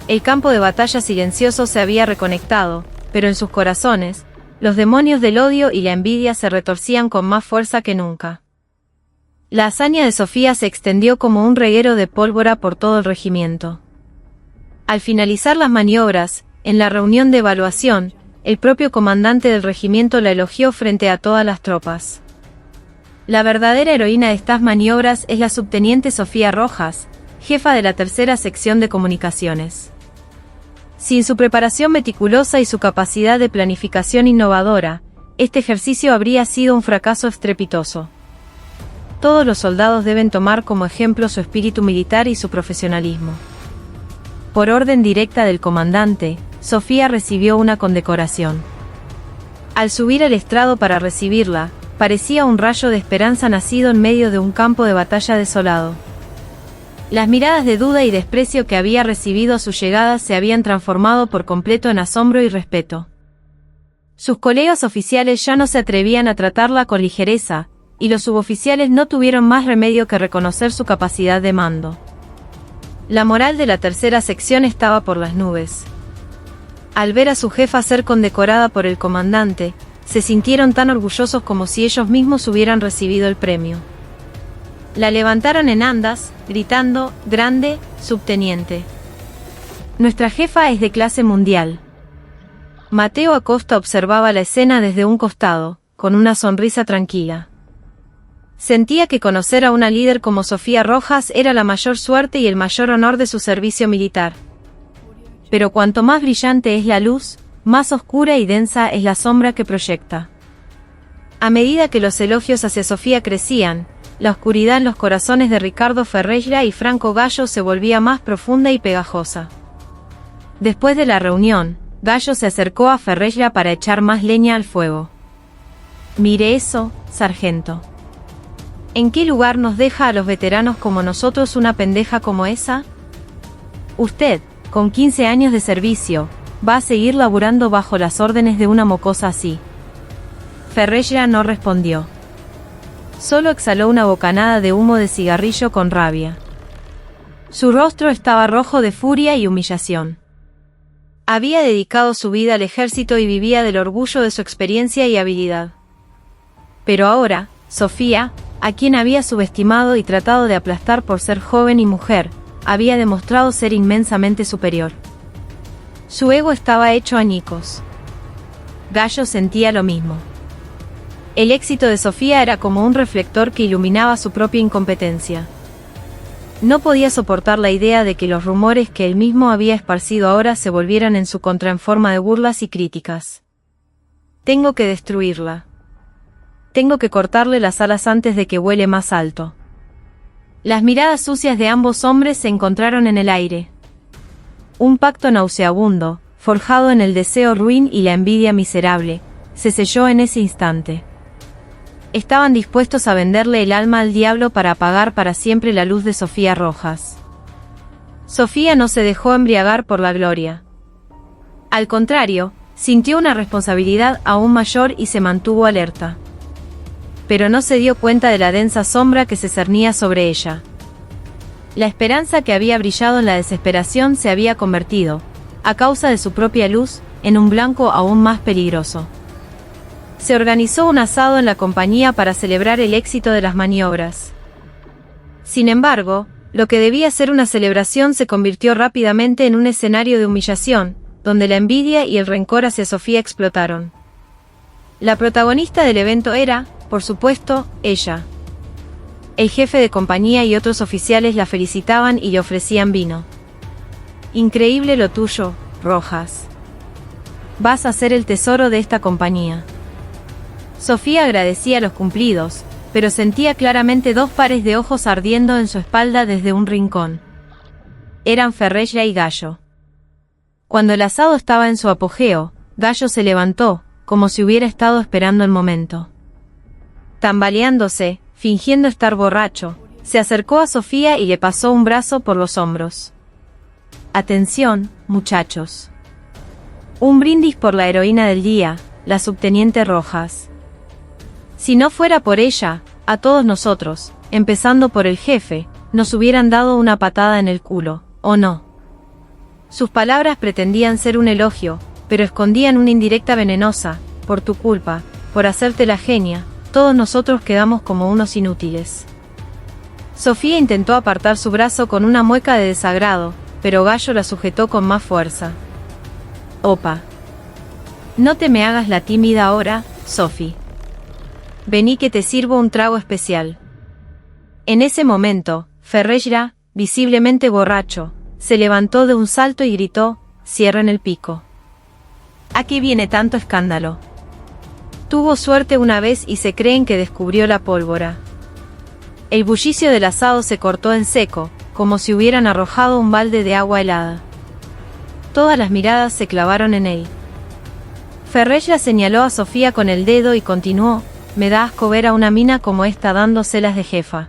[SPEAKER 1] El campo de batalla silencioso se había reconectado, pero en sus corazones, los demonios del odio y la envidia se retorcían con más fuerza que nunca. La hazaña de Sofía se extendió como un reguero de pólvora por todo el regimiento. Al finalizar las maniobras, en la reunión de evaluación, el propio comandante del regimiento la elogió frente a todas las tropas. La verdadera heroína de estas maniobras es la subteniente Sofía Rojas, jefa de la tercera sección de comunicaciones. Sin su preparación meticulosa y su capacidad de planificación innovadora, este ejercicio habría sido un fracaso estrepitoso. Todos los soldados deben tomar como ejemplo su espíritu militar y su profesionalismo. Por orden directa del comandante, Sofía recibió una condecoración. Al subir al estrado para recibirla, parecía un rayo de esperanza nacido en medio de un campo de batalla desolado. Las miradas de duda y desprecio que había recibido a su llegada se habían transformado por completo en asombro y respeto. Sus colegas oficiales ya no se atrevían a tratarla con ligereza, y los suboficiales no tuvieron más remedio que reconocer su capacidad de mando. La moral de la tercera sección estaba por las nubes. Al ver a su jefa ser condecorada por el comandante, se sintieron tan orgullosos como si ellos mismos hubieran recibido el premio. La levantaron en andas, gritando, «Grande, subteniente. Nuestra jefa es de clase mundial». Mateo Acosta observaba la escena desde un costado, con una sonrisa tranquila. Sentía que conocer a una líder como Sofía Rojas era la mayor suerte y el mayor honor de su servicio militar. Pero cuanto más brillante es la luz, más oscura y densa es la sombra que proyecta. A medida que los elogios hacia Sofía crecían, la oscuridad en los corazones de Ricardo Ferreira y Franco Gallo se volvía más profunda y pegajosa. Después de la reunión, Gallo se acercó a Ferreira para echar más leña al fuego. «Mire eso, sargento. ¿En qué lugar nos deja a los veteranos como nosotros una pendeja como esa? Usted, con 15 años de servicio, va a seguir laburando bajo las órdenes de una mocosa así». Ferreira no respondió. Solo exhaló una bocanada de humo de cigarrillo con rabia. Su rostro estaba rojo de furia y humillación. Había dedicado su vida al ejército y vivía del orgullo de su experiencia y habilidad. Pero ahora, Sofía, a quien había subestimado y tratado de aplastar por ser joven y mujer, había demostrado ser inmensamente superior. Su ego estaba hecho añicos. Gallo sentía lo mismo. El éxito de Sofía era como un reflector que iluminaba su propia incompetencia. No podía soportar la idea de que los rumores que él mismo había esparcido ahora se volvieran en su contra en forma de burlas y críticas. «Tengo que destruirla. Tengo que cortarle las alas antes de que vuele más alto». Las miradas sucias de ambos hombres se encontraron en el aire. Un pacto nauseabundo, forjado en el deseo ruin y la envidia miserable, se selló en ese instante. Estaban dispuestos a venderle el alma al diablo para apagar para siempre la luz de Sofía Rojas. Sofía no se dejó embriagar por la gloria. Al contrario, sintió una responsabilidad aún mayor y se mantuvo alerta. Pero no se dio cuenta de la densa sombra que se cernía sobre ella. La esperanza que había brillado en la desesperación se había convertido, a causa de su propia luz, en un blanco aún más peligroso. Se organizó un asado en la compañía para celebrar el éxito de las maniobras. Sin embargo, lo que debía ser una celebración se convirtió rápidamente en un escenario de humillación, donde la envidia y el rencor hacia Sofía explotaron. La protagonista del evento era, por supuesto, ella. El jefe de compañía y otros oficiales la felicitaban y le ofrecían vino. «Increíble lo tuyo, Rojas. Vas a ser el tesoro de esta compañía». Sofía agradecía los cumplidos, pero sentía claramente dos pares de ojos ardiendo en su espalda desde un rincón. Eran Ferreira y Gallo. Cuando el asado estaba en su apogeo, Gallo se levantó, como si hubiera estado esperando el momento. Tambaleándose, fingiendo estar borracho, se acercó a Sofía y le pasó un brazo por los hombros. Atención, muchachos. Un brindis por la heroína del día, la subteniente Rojas. Si no fuera por ella, a todos nosotros, empezando por el jefe, nos hubieran dado una patada en el culo, ¿o no? Sus palabras pretendían ser un elogio, pero escondían una indirecta venenosa. Por tu culpa, por hacerte la genia, todos nosotros quedamos como unos inútiles. Sofía intentó apartar su brazo con una mueca de desagrado, pero Gallo la sujetó con más fuerza. Opa. No te me hagas la tímida ahora, Sofi. Vení que te sirvo un trago especial. En ese momento, Ferreira, visiblemente borracho, se levantó de un salto y gritó: «Cierren el pico. ¿A qué viene tanto escándalo?» Tuvo suerte una vez y se creen que descubrió la pólvora. El bullicio del asado se cortó en seco, como si hubieran arrojado un balde de agua helada. Todas las miradas se clavaron en él. Ferreira señaló a Sofía con el dedo y continuó: «Me da asco ver a una mina como esta dándoselas de jefa.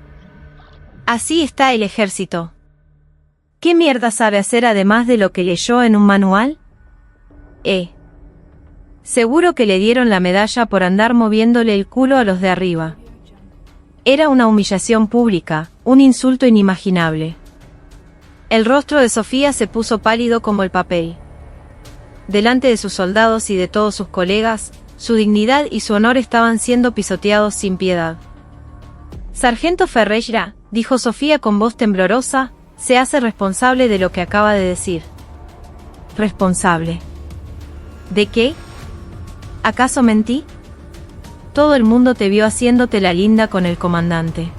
[SPEAKER 1] Así está el ejército. ¿Qué mierda sabe hacer además de lo que leyó en un manual? Seguro que le dieron la medalla por andar moviéndole el culo a los de arriba». Era una humillación pública, un insulto inimaginable. El rostro de Sofía se puso pálido como el papel. Delante de sus soldados y de todos sus colegas, su dignidad y su honor estaban siendo pisoteados sin piedad. «Sargento Ferreira», dijo Sofía con voz temblorosa, «se hace responsable de lo que acaba de decir». ¿Responsable? ¿De qué? ¿Acaso mentí? Todo el mundo te vio haciéndote la linda con el comandante.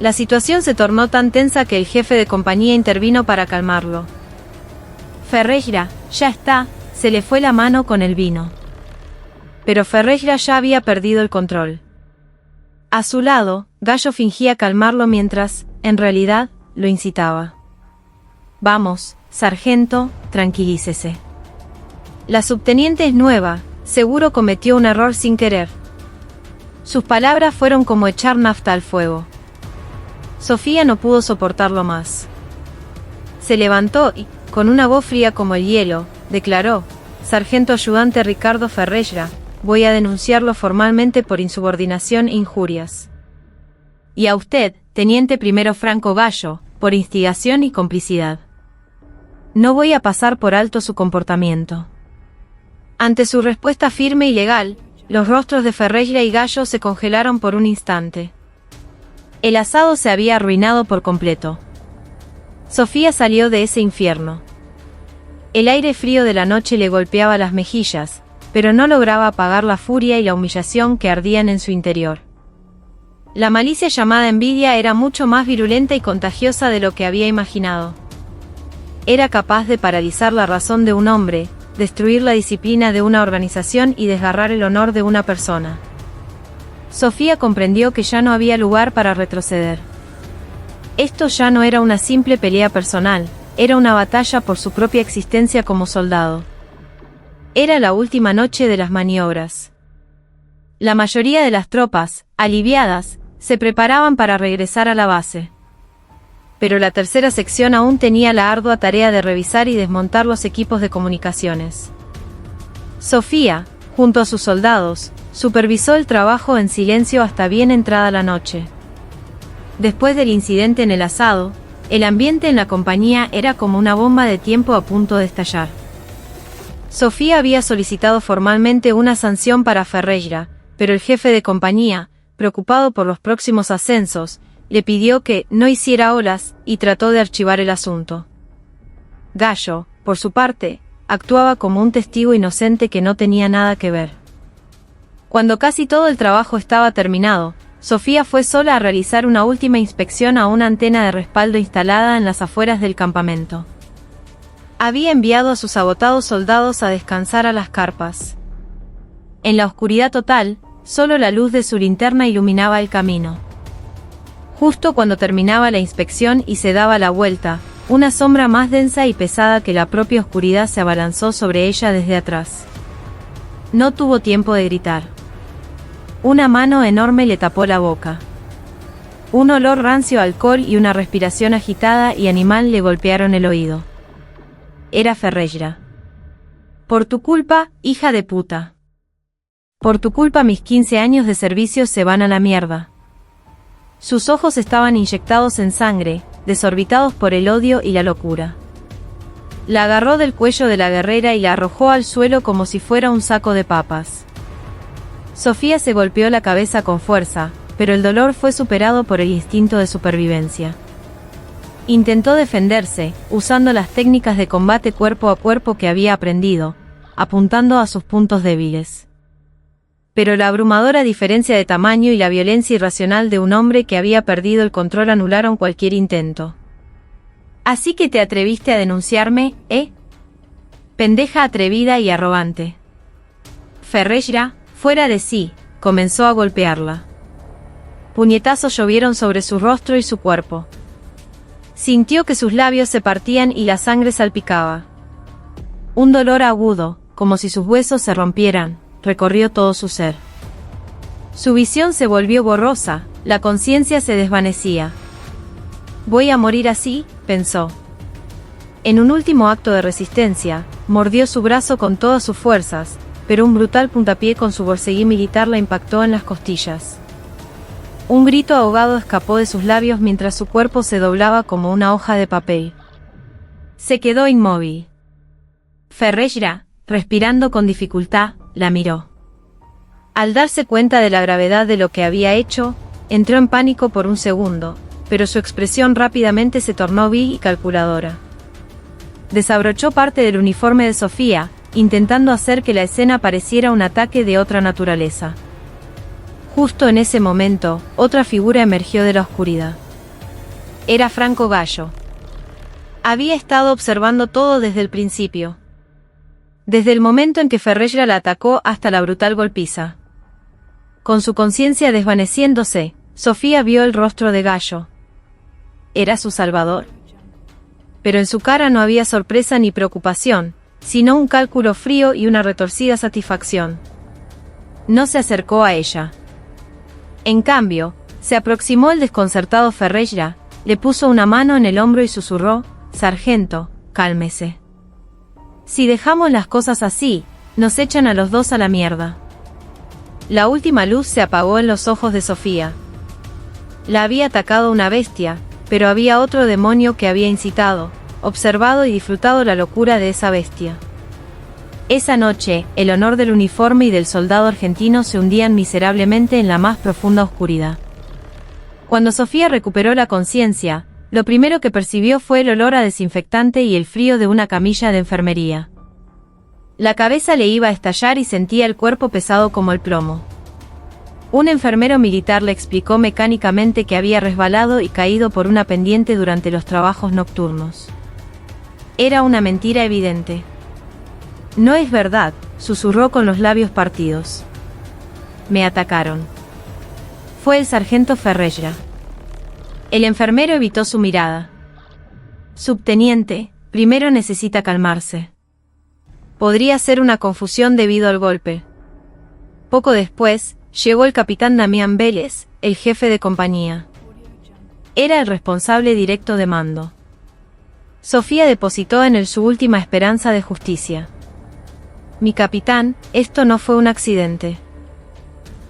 [SPEAKER 1] La situación se tornó tan tensa que el jefe de compañía intervino para calmarlo. «Ferreira, ya está», se le fue la mano con el vino. Pero Ferreira ya había perdido el control. A su lado, Gallo fingía calmarlo mientras, en realidad, lo incitaba. «Vamos, sargento, tranquilícese. La subteniente es nueva, seguro cometió un error sin querer». Sus palabras fueron como echar nafta al fuego. Sofía no pudo soportarlo más. Se levantó y, con una voz fría como el hielo, declaró: «Sargento ayudante Ricardo Ferreira, voy a denunciarlo formalmente por insubordinación e injurias. Y a usted, teniente primero Franco Gallo, por instigación y complicidad. No voy a pasar por alto su comportamiento». Ante su respuesta firme y legal, los rostros de Ferreira y Gallo se congelaron por un instante. El asado se había arruinado por completo. Sofía salió de ese infierno. El aire frío de la noche le golpeaba las mejillas, pero no lograba apagar la furia y la humillación que ardían en su interior. La malicia llamada envidia era mucho más virulenta y contagiosa de lo que había imaginado. Era capaz de paralizar la razón de un hombre, destruir la disciplina de una organización y desgarrar el honor de una persona. Sofía comprendió que ya no había lugar para retroceder. Esto ya no era una simple pelea personal, era una batalla por su propia existencia como soldado. Era la última noche de las maniobras. La mayoría de las tropas, aliviadas, se preparaban para regresar a la base. Pero la tercera sección aún tenía la ardua tarea de revisar y desmontar los equipos de comunicaciones. Sofía, junto a sus soldados, supervisó el trabajo en silencio hasta bien entrada la noche. Después del incidente en el asado, el ambiente en la compañía era como una bomba de tiempo a punto de estallar. Sofía había solicitado formalmente una sanción para Ferreira, pero el jefe de compañía, preocupado por los próximos ascensos, le pidió que no hiciera olas y trató de archivar el asunto. Gallo, por su parte, actuaba como un testigo inocente que no tenía nada que ver. Cuando casi todo el trabajo estaba terminado, Sofía fue sola a realizar una última inspección a una antena de respaldo instalada en las afueras del campamento. Había enviado a sus agotados soldados a descansar a las carpas. En la oscuridad total, solo la luz de su linterna iluminaba el camino. Justo cuando terminaba la inspección y se daba la vuelta, una sombra más densa y pesada que la propia oscuridad se abalanzó sobre ella desde atrás. No tuvo tiempo de gritar. Una mano enorme le tapó la boca. Un olor rancio a alcohol y una respiración agitada y animal le golpearon el oído. Era Ferreira. Por tu culpa, hija de puta. Por tu culpa mis 15 años de servicio se van a la mierda. Sus ojos estaban inyectados en sangre, desorbitados por el odio y la locura. La agarró del cuello de la guerrera y la arrojó al suelo como si fuera un saco de papas. Sofía se golpeó la cabeza con fuerza, pero el dolor fue superado por el instinto de supervivencia. Intentó defenderse, usando las técnicas de combate cuerpo a cuerpo que había aprendido, apuntando a sus puntos débiles. Pero la abrumadora diferencia de tamaño y la violencia irracional de un hombre que había perdido el control anularon cualquier intento. «Así que te atreviste a denunciarme, ¿eh? Pendeja atrevida y arrogante». Ferreira, fuera de sí, comenzó a golpearla. Puñetazos llovieron sobre su rostro y su cuerpo. Sintió que sus labios se partían y la sangre salpicaba. Un dolor agudo, como si sus huesos se rompieran, recorrió todo su ser. Su visión se volvió borrosa, la conciencia se desvanecía. «Voy a morir así», pensó. En un último acto de resistencia, mordió su brazo con todas sus fuerzas, pero un brutal puntapié con su borceguí militar la impactó en las costillas. Un grito ahogado escapó de sus labios mientras su cuerpo se doblaba como una hoja de papel. Se quedó inmóvil. Ferreira, respirando con dificultad, la miró. Al darse cuenta de la gravedad de lo que había hecho, entró en pánico por un segundo, pero su expresión rápidamente se tornó vil y calculadora. Desabrochó parte del uniforme de Sofía, intentando hacer que la escena pareciera un ataque de otra naturaleza. Justo en ese momento, otra figura emergió de la oscuridad. Era Franco Gallo. Había estado observando todo desde el principio. Desde el momento en que Ferreira la atacó hasta la brutal golpiza. Con su conciencia desvaneciéndose, Sofía vio el rostro de Gallo. Era su salvador. Pero en su cara no había sorpresa ni preocupación, sino un cálculo frío y una retorcida satisfacción. No se acercó a ella. En cambio, se aproximó el desconcertado Ferreira, le puso una mano en el hombro y susurró: «Sargento, cálmese. Si dejamos las cosas así, nos echan a los dos a la mierda». La última luz se apagó en los ojos de Sofía. La había atacado una bestia, pero había otro demonio que había incitado, observado y disfrutado la locura de esa bestia. Esa noche, el honor del uniforme y del soldado argentino se hundían miserablemente en la más profunda oscuridad. Cuando Sofía recuperó la conciencia, lo primero que percibió fue el olor a desinfectante y el frío de una camilla de enfermería. La cabeza le iba a estallar y sentía el cuerpo pesado como el plomo. Un enfermero militar le explicó mecánicamente que había resbalado y caído por una pendiente durante los trabajos nocturnos. Era una mentira evidente. «No es verdad», susurró con los labios partidos. «Me atacaron». Fue el sargento Ferreira. El enfermero evitó su mirada. «Subteniente, primero necesita calmarse. Podría ser una confusión debido al golpe». Poco después, llegó el capitán Damián Vélez, el jefe de compañía. Era el responsable directo de mando. Sofía depositó en él su última esperanza de justicia. «Mi capitán, esto no fue un accidente.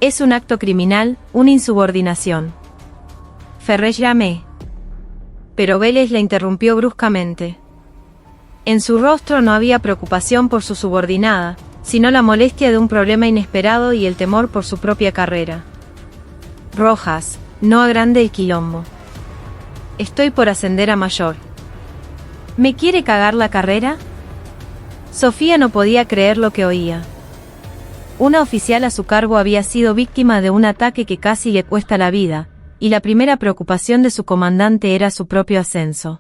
[SPEAKER 1] Es un acto criminal, una insubordinación». Ferreira Pero Vélez la interrumpió bruscamente. En su rostro no había preocupación por su subordinada, sino la molestia de un problema inesperado y el temor por su propia carrera. «Rojas, no agrande el quilombo. Estoy por ascender a mayor». «¿Me quiere cagar la carrera?». Sofía no podía creer lo que oía. Una oficial a su cargo había sido víctima de un ataque que casi le cuesta la vida, y la primera preocupación de su comandante era su propio ascenso.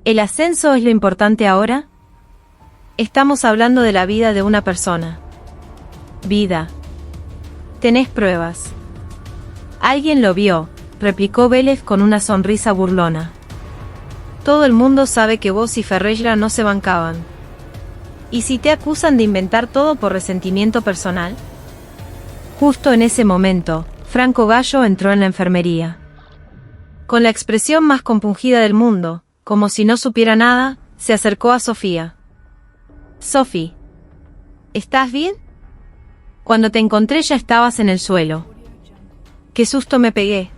[SPEAKER 1] ¿El ascenso es lo importante ahora? Estamos hablando de la vida de una persona. Vida. ¿Tenés pruebas? Alguien lo vio, replicó Vélez con una sonrisa burlona. Todo el mundo sabe que vos y Ferreira no se bancaban. ¿Y si te acusan de inventar todo por resentimiento personal? Justo en ese momento, Franco Gallo entró en la enfermería. Con la expresión más compungida del mundo, como si no supiera nada, se acercó a Sofía. Sophie, ¿estás bien? Cuando te encontré ya estabas en el suelo. ¡Qué susto me pegué!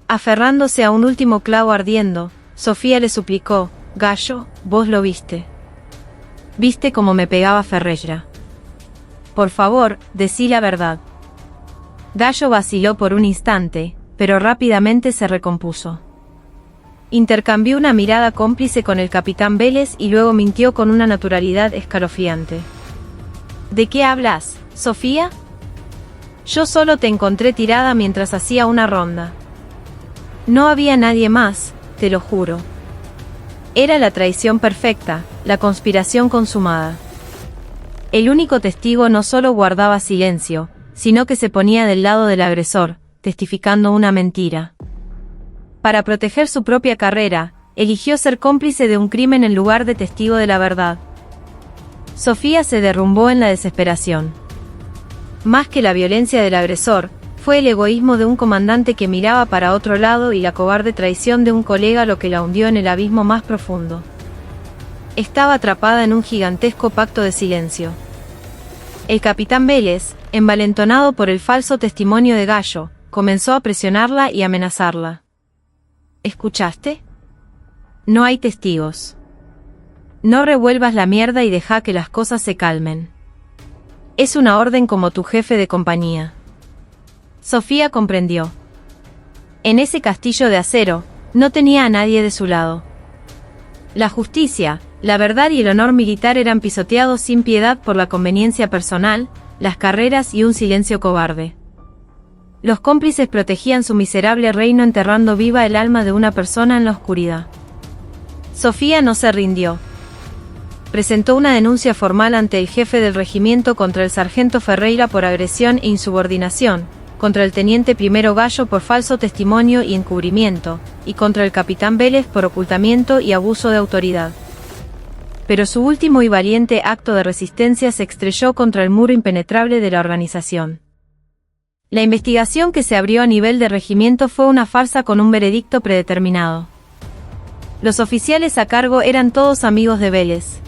[SPEAKER 1] Aferrándose a un último clavo ardiendo, Sofía le suplicó: Gallo, vos lo viste. ¿Viste cómo me pegaba Ferreira? Por favor, decí la verdad. Gallo vaciló por un instante, pero rápidamente se recompuso. Intercambió una mirada cómplice con el capitán Vélez y luego mintió con una naturalidad escalofriante. ¿De qué hablas, Sofía? Yo solo te encontré tirada mientras hacía una ronda. No había nadie más, te lo juro. Era la traición perfecta, la conspiración consumada. El único testigo no solo guardaba silencio, sino que se ponía del lado del agresor, testificando una mentira. Para proteger su propia carrera, eligió ser cómplice de un crimen en lugar de testigo de la verdad. Sofía se derrumbó en la desesperación. Más que la violencia del agresor, fue el egoísmo de un comandante que miraba para otro lado y la cobarde traición de un colega lo que la hundió en el abismo más profundo. Estaba atrapada en un gigantesco pacto de silencio. El capitán Vélez, envalentonado por el falso testimonio de Gallo, comenzó a presionarla y amenazarla. ¿Escuchaste? No hay testigos. No revuelvas la mierda y deja que las cosas se calmen. Es una orden como tu jefe de compañía. Sofía comprendió. En ese castillo de acero, no tenía a nadie de su lado. La justicia, la verdad y el honor militar eran pisoteados sin piedad por la conveniencia personal, las carreras y un silencio cobarde. Los cómplices protegían su miserable reino enterrando viva el alma de una persona en la oscuridad. Sofía no se rindió. Presentó una denuncia formal ante el jefe del regimiento contra el sargento Ferreira por agresión e insubordinación, contra el teniente primero Gallo por falso testimonio y encubrimiento, y contra el capitán Vélez por ocultamiento y abuso de autoridad. Pero su último y valiente acto de resistencia se estrelló contra el muro impenetrable de la organización. La investigación que se abrió a nivel de regimiento fue una farsa con un veredicto predeterminado. Los oficiales a cargo eran todos amigos de Vélez.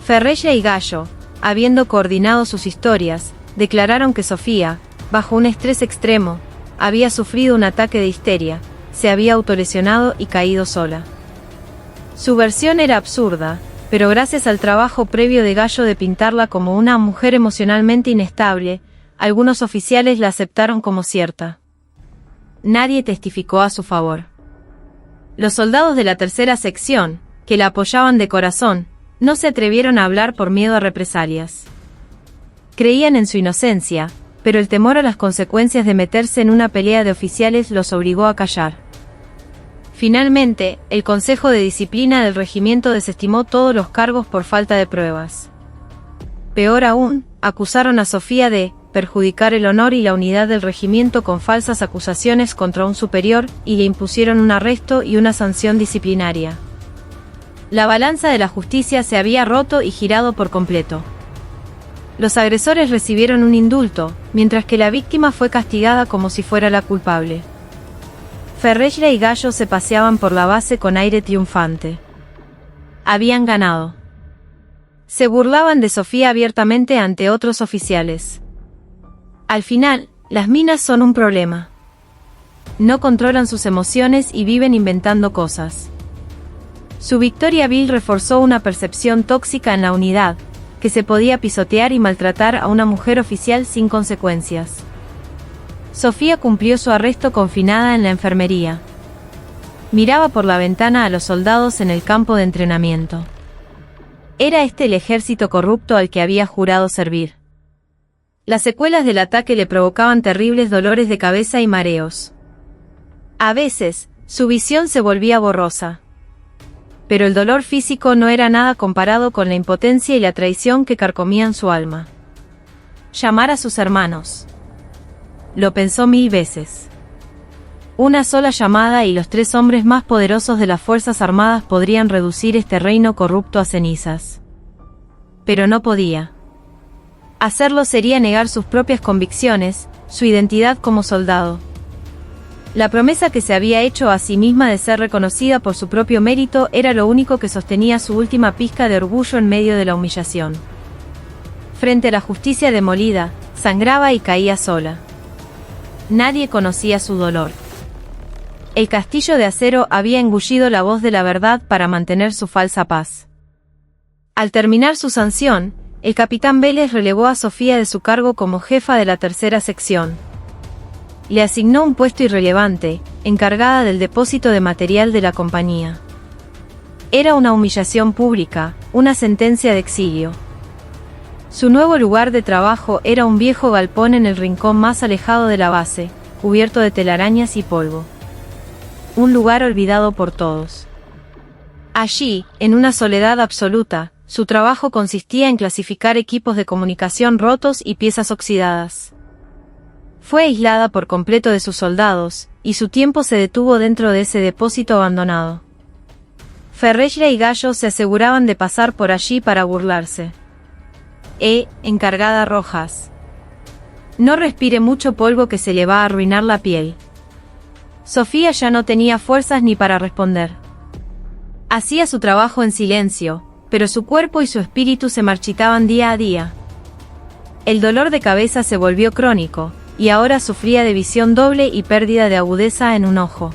[SPEAKER 1] Ferreira y Gallo, habiendo coordinado sus historias, declararon que Sofía, bajo un estrés extremo, había sufrido un ataque de histeria, se había autolesionado y caído sola. Su versión era absurda, pero gracias al trabajo previo de Gallo de pintarla como una mujer emocionalmente inestable, algunos oficiales la aceptaron como cierta. Nadie testificó a su favor. Los soldados de la tercera sección, que la apoyaban de corazón, no se atrevieron a hablar por miedo a represalias. Creían en su inocencia, pero el temor a las consecuencias de meterse en una pelea de oficiales los obligó a callar. Finalmente, el Consejo de Disciplina del regimiento desestimó todos los cargos por falta de pruebas. Peor aún, acusaron a Sofía de perjudicar el honor y la unidad del regimiento con falsas acusaciones contra un superior y le impusieron un arresto y una sanción disciplinaria. La balanza de la justicia se había roto y girado por completo. Los agresores recibieron un indulto, mientras que la víctima fue castigada como si fuera la culpable. Ferreira y Gallo se paseaban por la base con aire triunfante. Habían ganado. Se burlaban de Sofía abiertamente ante otros oficiales. Al final, las minas son un problema. No controlan sus emociones y viven inventando cosas. Su victoria vil reforzó una percepción tóxica en la unidad, que se podía pisotear y maltratar a una mujer oficial sin consecuencias. Sofía cumplió su arresto confinada en la enfermería. Miraba por la ventana a los soldados en el campo de entrenamiento. Era este el ejército corrupto al que había jurado servir. Las secuelas del ataque le provocaban terribles dolores de cabeza y mareos. A veces, su visión se volvía borrosa. Pero el dolor físico no era nada comparado con la impotencia y la traición que carcomían su alma. Llamar a sus hermanos. Lo pensó 1000 veces. Una sola llamada y los 3 hombres más poderosos de las Fuerzas Armadas podrían reducir este reino corrupto a cenizas. pero no podía. Hacerlo sería negar sus propias convicciones, su identidad como soldado. La promesa que se había hecho a sí misma de ser reconocida por su propio mérito era lo único que sostenía su última pizca de orgullo en medio de la humillación. Frente a la justicia demolida, sangraba y caía sola. Nadie conocía su dolor. El castillo de acero había engullido la voz de la verdad para mantener su falsa paz. Al terminar su sanción, el capitán Vélez relevó a Sofía de su cargo como jefa de la tercera sección. Le asignó un puesto irrelevante, encargada del depósito de material de la compañía. Era una humillación pública, una sentencia de exilio. Su nuevo lugar de trabajo era un viejo galpón en el rincón más alejado de la base, cubierto de telarañas y polvo. Un lugar olvidado por todos. Allí, en una soledad absoluta, su trabajo consistía en clasificar equipos de comunicación rotos y piezas oxidadas. Fue aislada por completo de sus soldados, y su tiempo se detuvo dentro de ese depósito abandonado. Ferreira y Gallo se aseguraban de pasar por allí para burlarse. Encargada Rojas. No respire mucho polvo que se le va a arruinar la piel. Sofía ya no tenía fuerzas ni para responder. Hacía su trabajo en silencio, pero su cuerpo y su espíritu se marchitaban día a día. El dolor de cabeza se volvió crónico, y ahora sufría de visión doble y pérdida de agudeza en un ojo.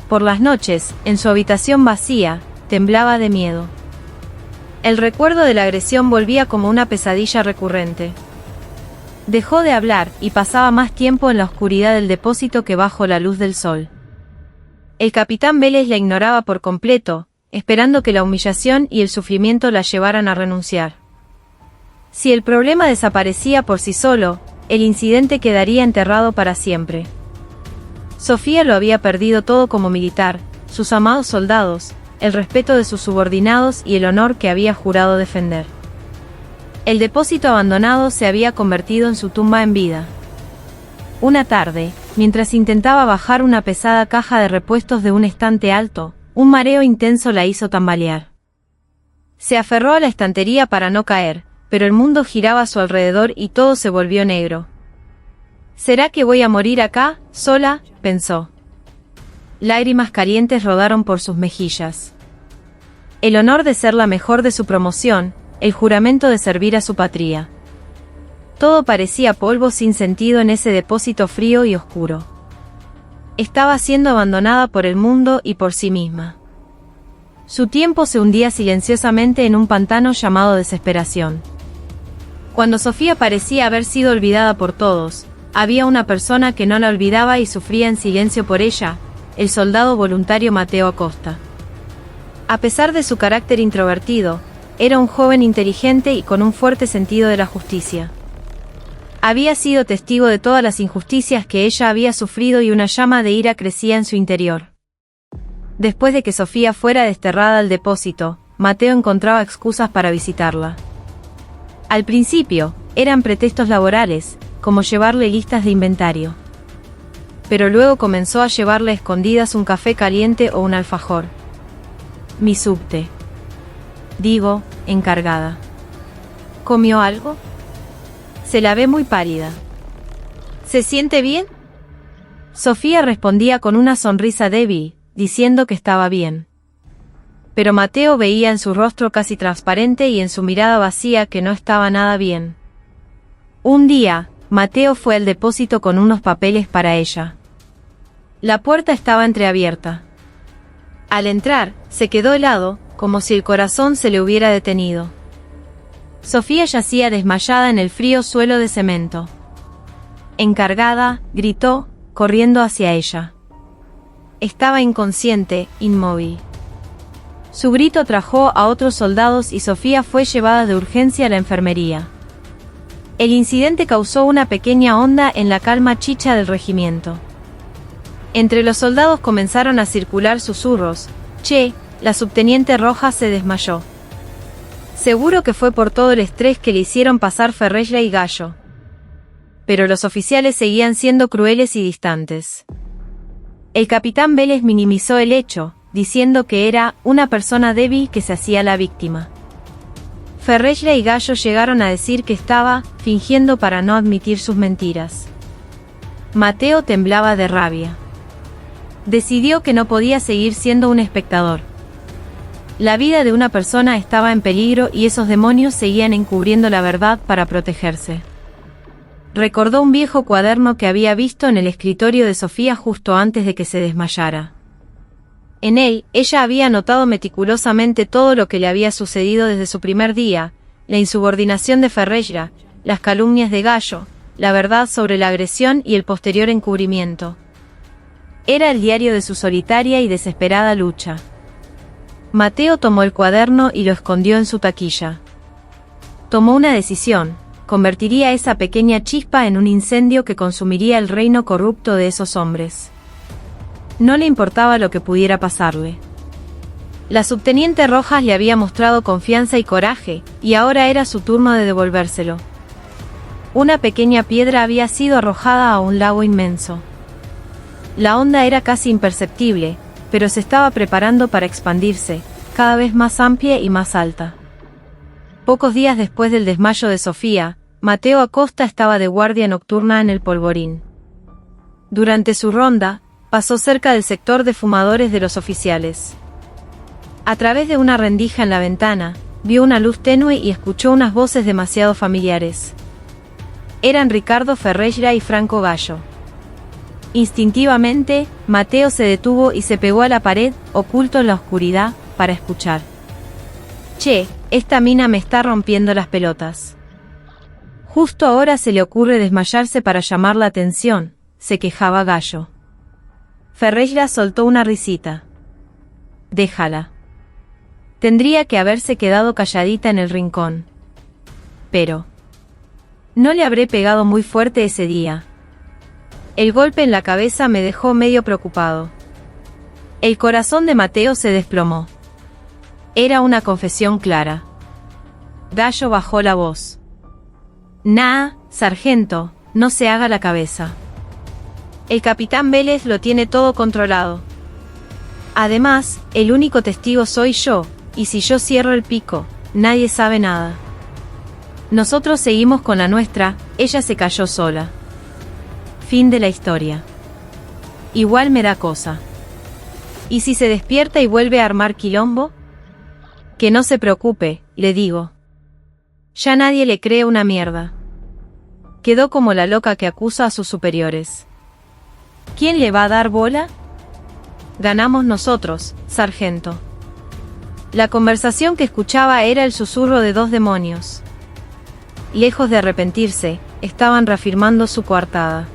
[SPEAKER 1] Por las noches, en su habitación vacía, temblaba de miedo. El recuerdo de la agresión volvía como una pesadilla recurrente. Dejó de hablar y pasaba más tiempo en la oscuridad del depósito que bajo la luz del sol. El capitán Vélez la ignoraba por completo, esperando que la humillación y el sufrimiento la llevaran a renunciar. Si el problema desaparecía por sí solo, el incidente quedaría enterrado para siempre. Sofía lo había perdido todo como militar, sus amados soldados, el respeto de sus subordinados y el honor que había jurado defender. El depósito abandonado se había convertido en su tumba en vida. Una tarde, mientras intentaba bajar una pesada caja de repuestos de un estante alto, un mareo intenso la hizo tambalear. Se aferró a la estantería para no caer, pero el mundo giraba a su alrededor y todo se volvió negro. ¿Será que voy a morir acá, sola?, pensó. Lágrimas calientes rodaron por sus mejillas. El honor de ser la mejor de su promoción, el juramento de servir a su patria. Todo parecía polvo sin sentido en ese depósito frío y oscuro. Estaba siendo abandonada por el mundo y por sí misma. Su tiempo se hundía silenciosamente en un pantano llamado desesperación. Cuando Sofía parecía haber sido olvidada por todos, había una persona que no la olvidaba y sufría en silencio por ella, el soldado voluntario Mateo Acosta. A pesar de su carácter introvertido, era un joven inteligente y con un fuerte sentido de la justicia. Había sido testigo de todas las injusticias que ella había sufrido y una llama de ira crecía en su interior. Después de que Sofía fuera desterrada al depósito, Mateo encontraba excusas para visitarla. Al principio, eran pretextos laborales, como llevarle listas de inventario. Pero luego comenzó a llevarle a escondidas un café caliente o un alfajor. Mi subte. Digo, encargada. ¿Comió algo? Se la ve muy pálida. ¿Se siente bien? Sofía respondía con una sonrisa débil, diciendo que estaba bien. Pero Mateo veía en su rostro casi transparente y en su mirada vacía que no estaba nada bien. Un día, Mateo fue al depósito con unos papeles para ella. La puerta estaba entreabierta. Al entrar, se quedó helado, como si el corazón se le hubiera detenido. Sofía yacía desmayada en el frío suelo de cemento. Encargada, gritó, corriendo hacia ella. Estaba inconsciente, inmóvil. Su grito atrajo a otros soldados y Sofía fue llevada de urgencia a la enfermería. El incidente causó una pequeña onda en la calma chicha del regimiento. Entre los soldados comenzaron a circular susurros. Che, la subteniente Rojas se desmayó. Seguro que fue por todo el estrés que le hicieron pasar Ferreira y Gallo. Pero los oficiales seguían siendo crueles y distantes. El capitán Vélez minimizó el hecho, diciendo que era una persona débil que se hacía la víctima. Ferreira y Gallo llegaron a decir que estaba fingiendo para no admitir sus mentiras. Mateo temblaba de rabia. Decidió que no podía seguir siendo un espectador. La vida de una persona estaba en peligro y esos demonios seguían encubriendo la verdad para protegerse. Recordó un viejo cuaderno que había visto en el escritorio de Sofía justo antes de que se desmayara. En él, ella había anotado meticulosamente todo lo que le había sucedido desde su primer día, la insubordinación de Ferreira, las calumnias de Gallo, la verdad sobre la agresión y el posterior encubrimiento. Era el diario de su solitaria y desesperada lucha. Mateo tomó el cuaderno y lo escondió en su taquilla. Tomó una decisión: convertiría esa pequeña chispa en un incendio que consumiría el reino corrupto de esos hombres. No le importaba lo que pudiera pasarle. La subteniente Rojas le había mostrado confianza y coraje, y ahora era su turno de devolvérselo. Una pequeña piedra había sido arrojada a un lago inmenso. La onda era casi imperceptible, pero se estaba preparando para expandirse, cada vez más amplia y más alta. Pocos días después del desmayo de Sofía, Mateo Acosta estaba de guardia nocturna en el Polvorín. Durante su ronda, pasó cerca del sector de fumadores de los oficiales. A través de una rendija en la ventana, vio una luz tenue y escuchó unas voces demasiado familiares. Eran Ricardo Ferreira y Franco Gallo. Instintivamente, Mateo se detuvo y se pegó a la pared, oculto en la oscuridad, para escuchar. «Che, esta mina me está rompiendo las pelotas. Justo ahora se le ocurre desmayarse para llamar la atención», se quejaba Gallo. Ferreira soltó una risita. «Déjala. Tendría que haberse quedado calladita en el rincón. Pero no le habré pegado muy fuerte ese día. El golpe en la cabeza me dejó medio preocupado». El corazón de Mateo se desplomó. Era una confesión clara. Gallo bajó la voz. «Nah, sargento, no se haga la cabeza. El capitán Vélez lo tiene todo controlado. Además, el único testigo soy yo, y si yo cierro el pico, nadie sabe nada. Nosotros seguimos con la nuestra, ella se cayó sola. Fin de la historia. Igual me da cosa. ¿Y si se despierta y vuelve a armar quilombo? Que no se preocupe, le digo. Ya nadie le cree una mierda. Quedó como la loca que acusa a sus superiores. ¿Quién le va a dar bola? Ganamos nosotros, sargento». La conversación que escuchaba era el susurro de dos demonios. Lejos de arrepentirse, estaban reafirmando su coartada.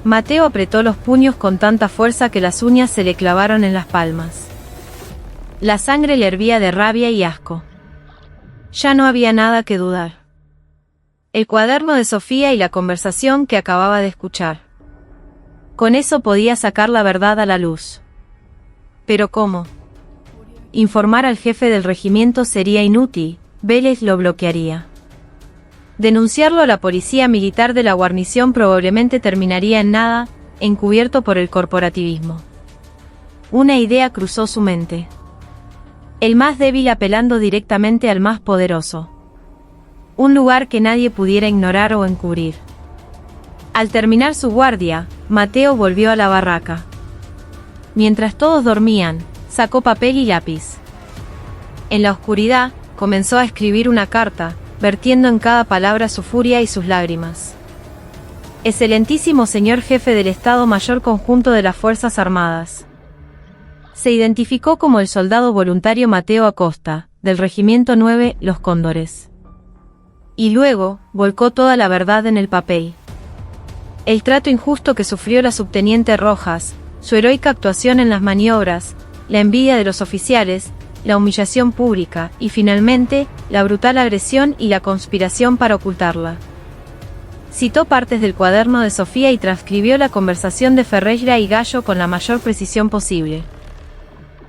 [SPEAKER 1] Mateo apretó los puños con tanta fuerza que las uñas se le clavaron en las palmas. La sangre le hervía de rabia y asco. Ya no había nada que dudar. El cuaderno de Sofía y la conversación que acababa de escuchar. Con eso podía sacar la verdad a la luz. ¿Pero cómo? Informar al jefe del regimiento sería inútil, Vélez lo bloquearía. Denunciarlo a la policía militar de la guarnición probablemente terminaría en nada, encubierto por el corporativismo. Una idea cruzó su mente. El más débil apelando directamente al más poderoso. Un lugar que nadie pudiera ignorar o encubrir. Al terminar su guardia, Mateo volvió a la barraca. Mientras todos dormían, sacó papel y lápiz. En la oscuridad, comenzó a escribir una carta, vertiendo en cada palabra su furia y sus lágrimas. Excelentísimo señor jefe del Estado Mayor Conjunto de las Fuerzas Armadas. Se identificó como el soldado voluntario Mateo Acosta, del Regimiento 9, Los Cóndores. Y luego, volcó toda la verdad en el papel. El trato injusto que sufrió la subteniente Rojas, su heroica actuación en las maniobras, la envidia de los oficiales, la humillación pública y finalmente, la brutal agresión y la conspiración para ocultarla. Citó partes del cuaderno de Sofía y transcribió la conversación de Ferreira y Gallo con la mayor precisión posible.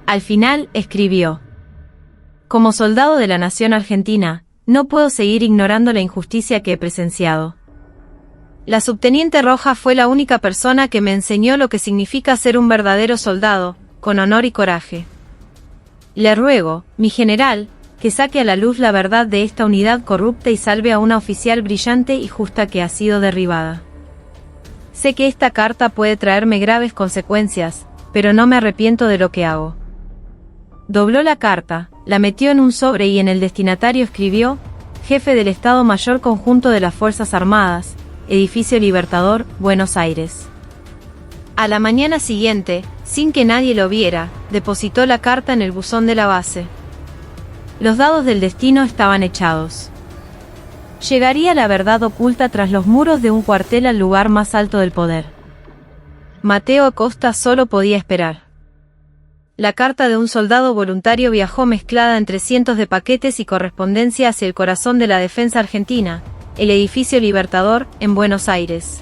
[SPEAKER 1] Al final, escribió: «Como soldado de la nación argentina, no puedo seguir ignorando la injusticia que he presenciado. La subteniente Rojas fue la única persona que me enseñó lo que significa ser un verdadero soldado, con honor y coraje. Le ruego, mi general, que saque a la luz la verdad de esta unidad corrupta y salve a una oficial brillante y justa que ha sido derribada. Sé que esta carta puede traerme graves consecuencias, pero no me arrepiento de lo que hago. Dobló la carta, la metió en un sobre y en el destinatario escribió: Jefe del Estado Mayor Conjunto de las Fuerzas Armadas, Edificio Libertador, Buenos Aires. A la mañana siguiente, sin que nadie lo viera, depositó la carta en el buzón de la base. Los dados del destino estaban echados. Llegaría la verdad oculta tras los muros de un cuartel al lugar más alto del poder. Mateo Acosta solo podía esperar. La carta de un soldado voluntario viajó mezclada entre cientos de paquetes y correspondencia hacia el corazón de la defensa argentina, el Edificio Libertador, en Buenos Aires.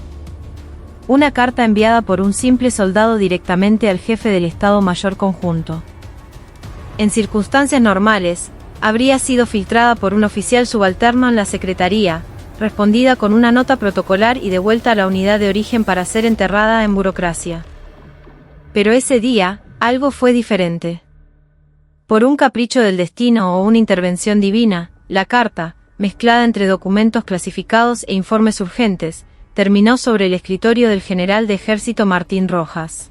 [SPEAKER 1] Una carta enviada por un simple soldado directamente al jefe del Estado Mayor Conjunto. En circunstancias normales, habría sido filtrada por un oficial subalterno en la Secretaría, respondida con una nota protocolar y devuelta a la unidad de origen para ser enterrada en burocracia. Pero ese día, algo fue diferente. Por un capricho del destino o una intervención divina, la carta, mezclada entre documentos clasificados e informes urgentes, terminó sobre el escritorio del general de ejército Martín Rojas.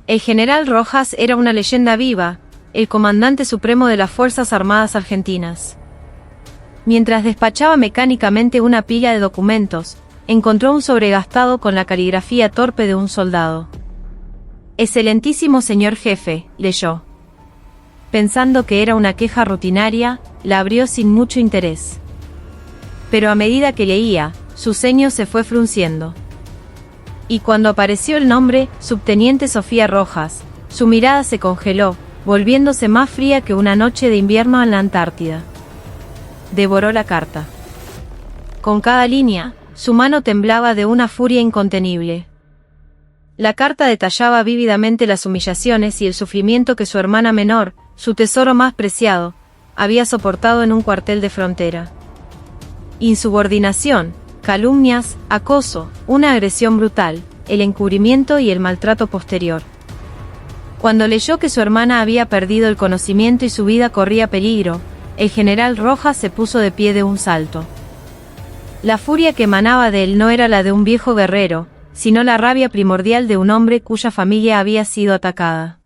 [SPEAKER 1] El general Rojas era una leyenda viva, el comandante supremo de las Fuerzas Armadas Argentinas. Mientras despachaba mecánicamente una pila de documentos, encontró un sobregastado con la caligrafía torpe de un soldado. Excelentísimo señor jefe, leyó. Pensando que era una queja rutinaria, la abrió sin mucho interés. Pero a medida que leía, su ceño se fue frunciendo. Y cuando apareció el nombre, Subteniente Sofía Rojas, su mirada se congeló, volviéndose más fría que una noche de invierno en la Antártida. Devoró la carta. Con cada línea, su mano temblaba de una furia incontenible. La carta detallaba vívidamente las humillaciones y el sufrimiento que su hermana menor, su tesoro más preciado, había soportado en un cuartel de frontera. Insubordinación, calumnias, acoso, una agresión brutal, el encubrimiento y el maltrato posterior. Cuando leyó que su hermana había perdido el conocimiento y su vida corría peligro, el general Rojas se puso de pie de un salto. La furia que emanaba de él no era la de un viejo guerrero, sino la rabia primordial de un hombre cuya familia había sido atacada.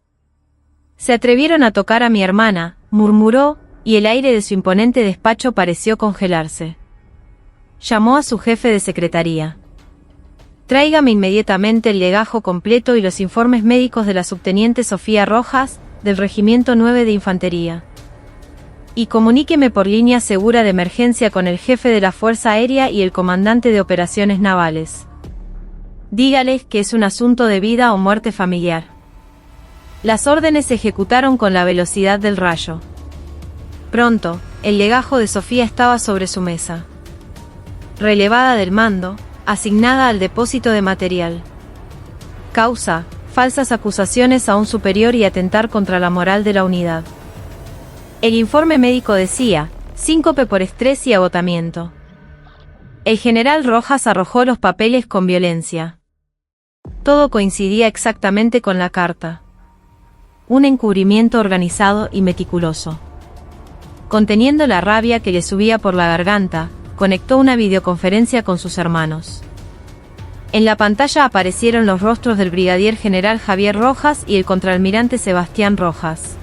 [SPEAKER 1] Se atrevieron a tocar a mi hermana, murmuró, y el aire de su imponente despacho pareció congelarse. Llamó a su jefe de secretaría. Tráigame inmediatamente el legajo completo y los informes médicos de la subteniente Sofía Rojas, del Regimiento 9 de Infantería. Y comuníqueme por línea segura de emergencia con el jefe de la Fuerza Aérea y el comandante de operaciones navales. Dígales que es un asunto de vida o muerte familiar. Las órdenes se ejecutaron con la velocidad del rayo. Pronto, el legajo de Sofía estaba sobre su mesa. Relevada del mando, asignada al depósito de material. Causa: falsas acusaciones a un superior y atentar contra la moral de la unidad. El informe médico decía: síncope por estrés y agotamiento. El general Rojas arrojó los papeles con violencia. Todo coincidía exactamente con la carta. Un encubrimiento organizado y meticuloso. Conteniendo la rabia que le subía por la garganta, conectó una videoconferencia con sus hermanos. En la pantalla aparecieron los rostros del brigadier general Javier Rojas y el contraalmirante Sebastián Rojas.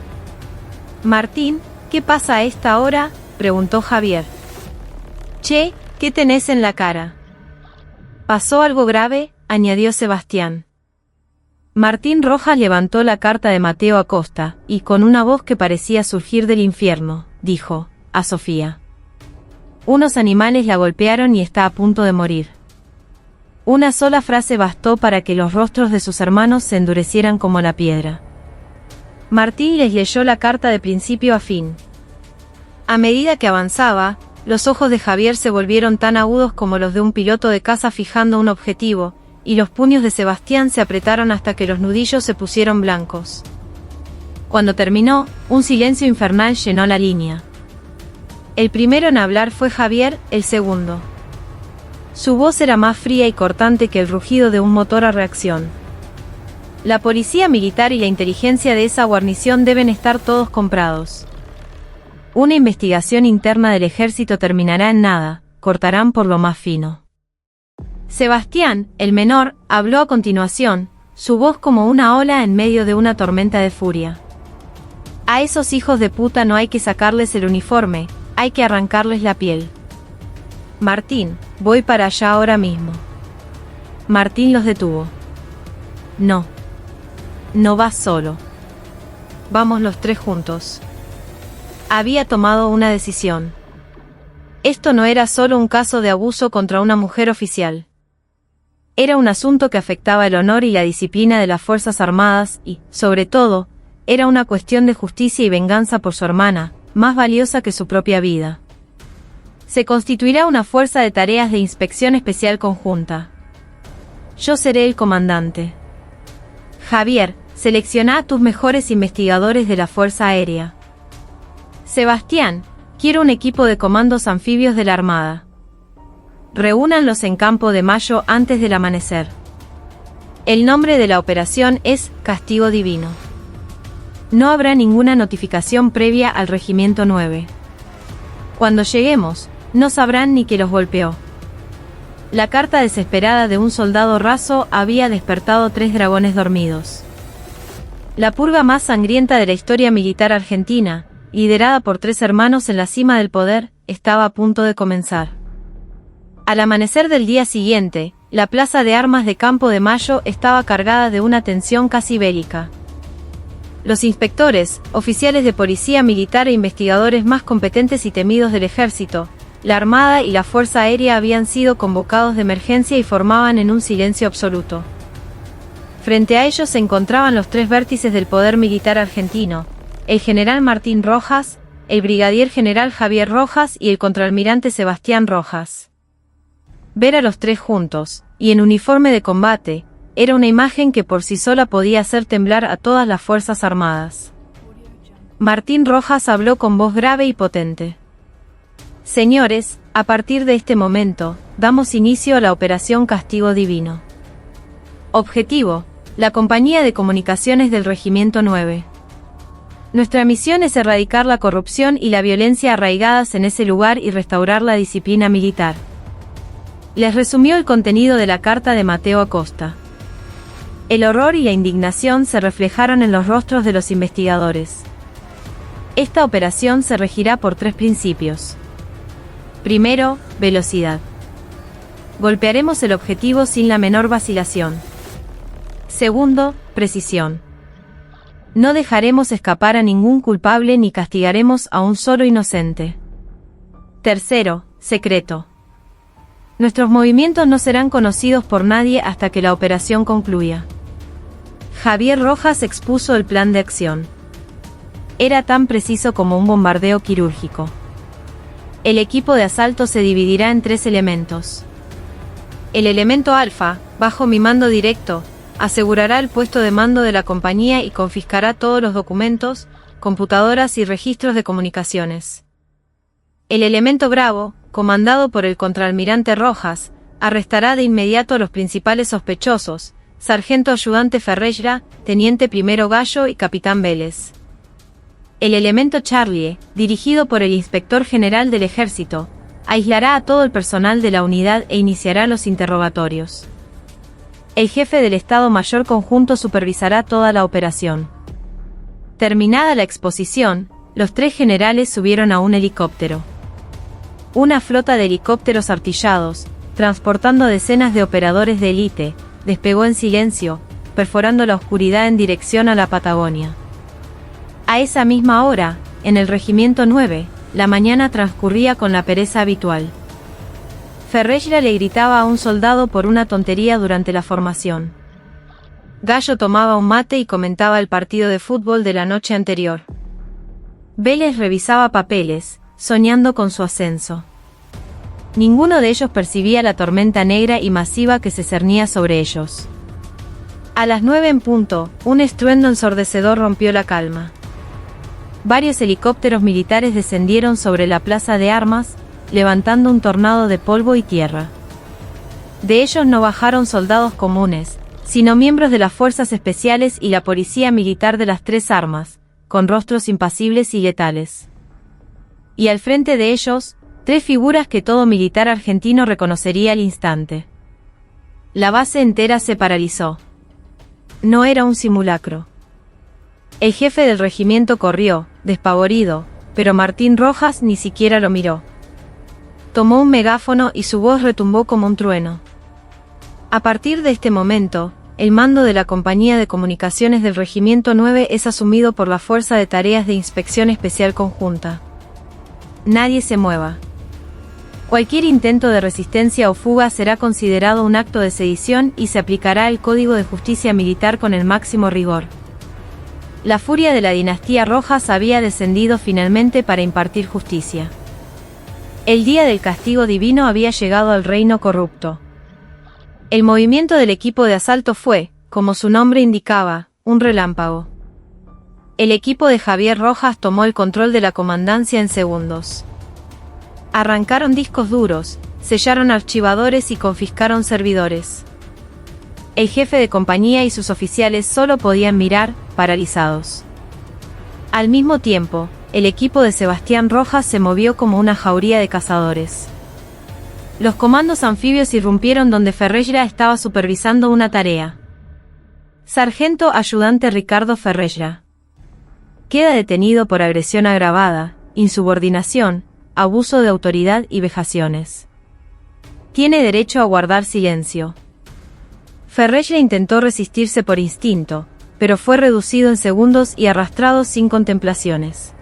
[SPEAKER 1] «Martín, ¿qué pasa a esta hora?», preguntó Javier. «Che, ¿qué tenés en la cara?». «¿Pasó algo grave?», añadió Sebastián. Martín Rojas levantó la carta de Mateo Acosta, y con una voz que parecía surgir del infierno, dijo: «A Sofía. Unos animales la golpearon y está a punto de morir». Una sola frase bastó para que los rostros de sus hermanos se endurecieran como la piedra. Martín les leyó la carta de principio a fin. A medida que avanzaba, los ojos de Javier se volvieron tan agudos como los de un piloto de caza fijando un objetivo, y los puños de Sebastián se apretaron hasta que los nudillos se pusieron blancos. Cuando terminó, un silencio infernal llenó la línea. El primero en hablar fue Javier, el segundo. Su voz era más fría y cortante que el rugido de un motor a reacción. La policía militar y la inteligencia de esa guarnición deben estar todos comprados. Una investigación interna del ejército terminará en nada, cortarán por lo más fino. Sebastián, el menor, habló a continuación, su voz como una ola en medio de una tormenta de furia. A esos hijos de puta no hay que sacarles el uniforme, hay que arrancarles la piel. Martín, voy para allá ahora mismo. Martín los detuvo. No. No vas solo. Vamos los tres juntos. Había tomado una decisión. Esto no era solo un caso de abuso contra una mujer oficial. Era un asunto que afectaba el honor y la disciplina de las Fuerzas Armadas y, sobre todo, era una cuestión de justicia y venganza por su hermana, más valiosa que su propia vida. Se constituirá una fuerza de tareas de inspección especial conjunta. Yo seré el comandante. Javier, selecciona a tus mejores investigadores de la Fuerza Aérea. Sebastián, quiero un equipo de comandos anfibios de la Armada. Reúnanlos en Campo de Mayo antes del amanecer. El nombre de la operación es Castigo Divino. No habrá ninguna notificación previa al Regimiento 9. Cuando lleguemos, no sabrán ni que los golpeó. La carta desesperada de un soldado raso había despertado 3 dragones dormidos. La purga más sangrienta de la historia militar argentina, liderada por 3 hermanos en la cima del poder, estaba a punto de comenzar. Al amanecer del día siguiente, la plaza de armas de Campo de Mayo estaba cargada de una tensión casi bélica. Los inspectores, oficiales de policía militar e investigadores más competentes y temidos del ejército, la Armada y la Fuerza Aérea habían sido convocados de emergencia y formaban en un silencio absoluto. Frente a ellos se encontraban los 3 vértices del poder militar argentino, el general Martín Rojas, el brigadier general Javier Rojas y el contraalmirante Sebastián Rojas. Ver a los 3 juntos, y en uniforme de combate, era una imagen que por sí sola podía hacer temblar a todas las Fuerzas Armadas. Martín Rojas habló con voz grave y potente. Señores, a partir de este momento, damos inicio a la Operación Castigo Divino. Objetivo: la Compañía de Comunicaciones del Regimiento 9. Nuestra misión es erradicar la corrupción y la violencia arraigadas en ese lugar y restaurar la disciplina militar. Les resumió el contenido de la carta de Mateo Acosta. El horror y la indignación se reflejaron en los rostros de los investigadores. Esta operación se regirá por 3 principios. Primero, velocidad. Golpearemos el objetivo sin la menor vacilación. Segundo, precisión. No dejaremos escapar a ningún culpable ni castigaremos a un solo inocente. Tercero, secreto. Nuestros movimientos no serán conocidos por nadie hasta que la operación concluya. Javier Rojas expuso el plan de acción. Era tan preciso como un bombardeo quirúrgico. El equipo de asalto se dividirá en 3 elementos. El elemento alfa, bajo mi mando directo, asegurará el puesto de mando de la compañía y confiscará todos los documentos, computadoras y registros de comunicaciones. El elemento Bravo, comandado por el contraalmirante Rojas, arrestará de inmediato a los principales sospechosos, sargento ayudante Ferreira, teniente primero Gallo y capitán Vélez. El elemento Charlie, dirigido por el inspector general del ejército, aislará a todo el personal de la unidad e iniciará los interrogatorios. El jefe del Estado Mayor Conjunto supervisará toda la operación. Terminada la exposición, los 3 generales subieron a un helicóptero. Una flota de helicópteros artillados, transportando decenas de operadores de élite, despegó en silencio, perforando la oscuridad en dirección a la Patagonia. A esa misma hora, en el Regimiento 9, la mañana transcurría con la pereza habitual. Ferreira le gritaba a un soldado por una tontería durante la formación. Gallo tomaba un mate y comentaba el partido de fútbol de la noche anterior. Vélez revisaba papeles, soñando con su ascenso. Ninguno de ellos percibía la tormenta negra y masiva que se cernía sobre ellos. A las 9 en punto, un estruendo ensordecedor rompió la calma. Varios helicópteros militares descendieron sobre la plaza de armas, levantando un tornado de polvo y tierra. De ellos no bajaron soldados comunes, sino miembros de las fuerzas especiales y la policía militar de las 3 armas, con rostros impasibles y letales. Y al frente de ellos, 3 figuras que todo militar argentino reconocería al instante. La base entera se paralizó. No era un simulacro. El jefe del regimiento corrió, despavorido, pero Martín Rojas ni siquiera lo miró. Tomó un megáfono y su voz retumbó como un trueno. A partir de este momento, el mando de la Compañía de Comunicaciones del Regimiento 9 es asumido por la Fuerza de Tareas de Inspección Especial Conjunta. Nadie se mueva. Cualquier intento de resistencia o fuga será considerado un acto de sedición y se aplicará el Código de Justicia Militar con el máximo rigor. La furia de la dinastía Rojas había descendido finalmente para impartir justicia. El día del castigo divino había llegado al reino corrupto. El movimiento del equipo de asalto fue, como su nombre indicaba, un relámpago. El equipo de Javier Rojas tomó el control de la comandancia en segundos. Arrancaron discos duros, sellaron archivadores y confiscaron servidores. El jefe de compañía y sus oficiales solo podían mirar, paralizados. Al mismo tiempo, el equipo de Sebastián Rojas se movió como una jauría de cazadores. Los comandos anfibios irrumpieron donde Ferreira estaba supervisando una tarea. Sargento ayudante Ricardo Ferreira. Queda detenido por agresión agravada, insubordinación, abuso de autoridad y vejaciones. Tiene derecho a guardar silencio. Ferreira intentó resistirse por instinto, pero fue reducido en segundos y arrastrado sin contemplaciones.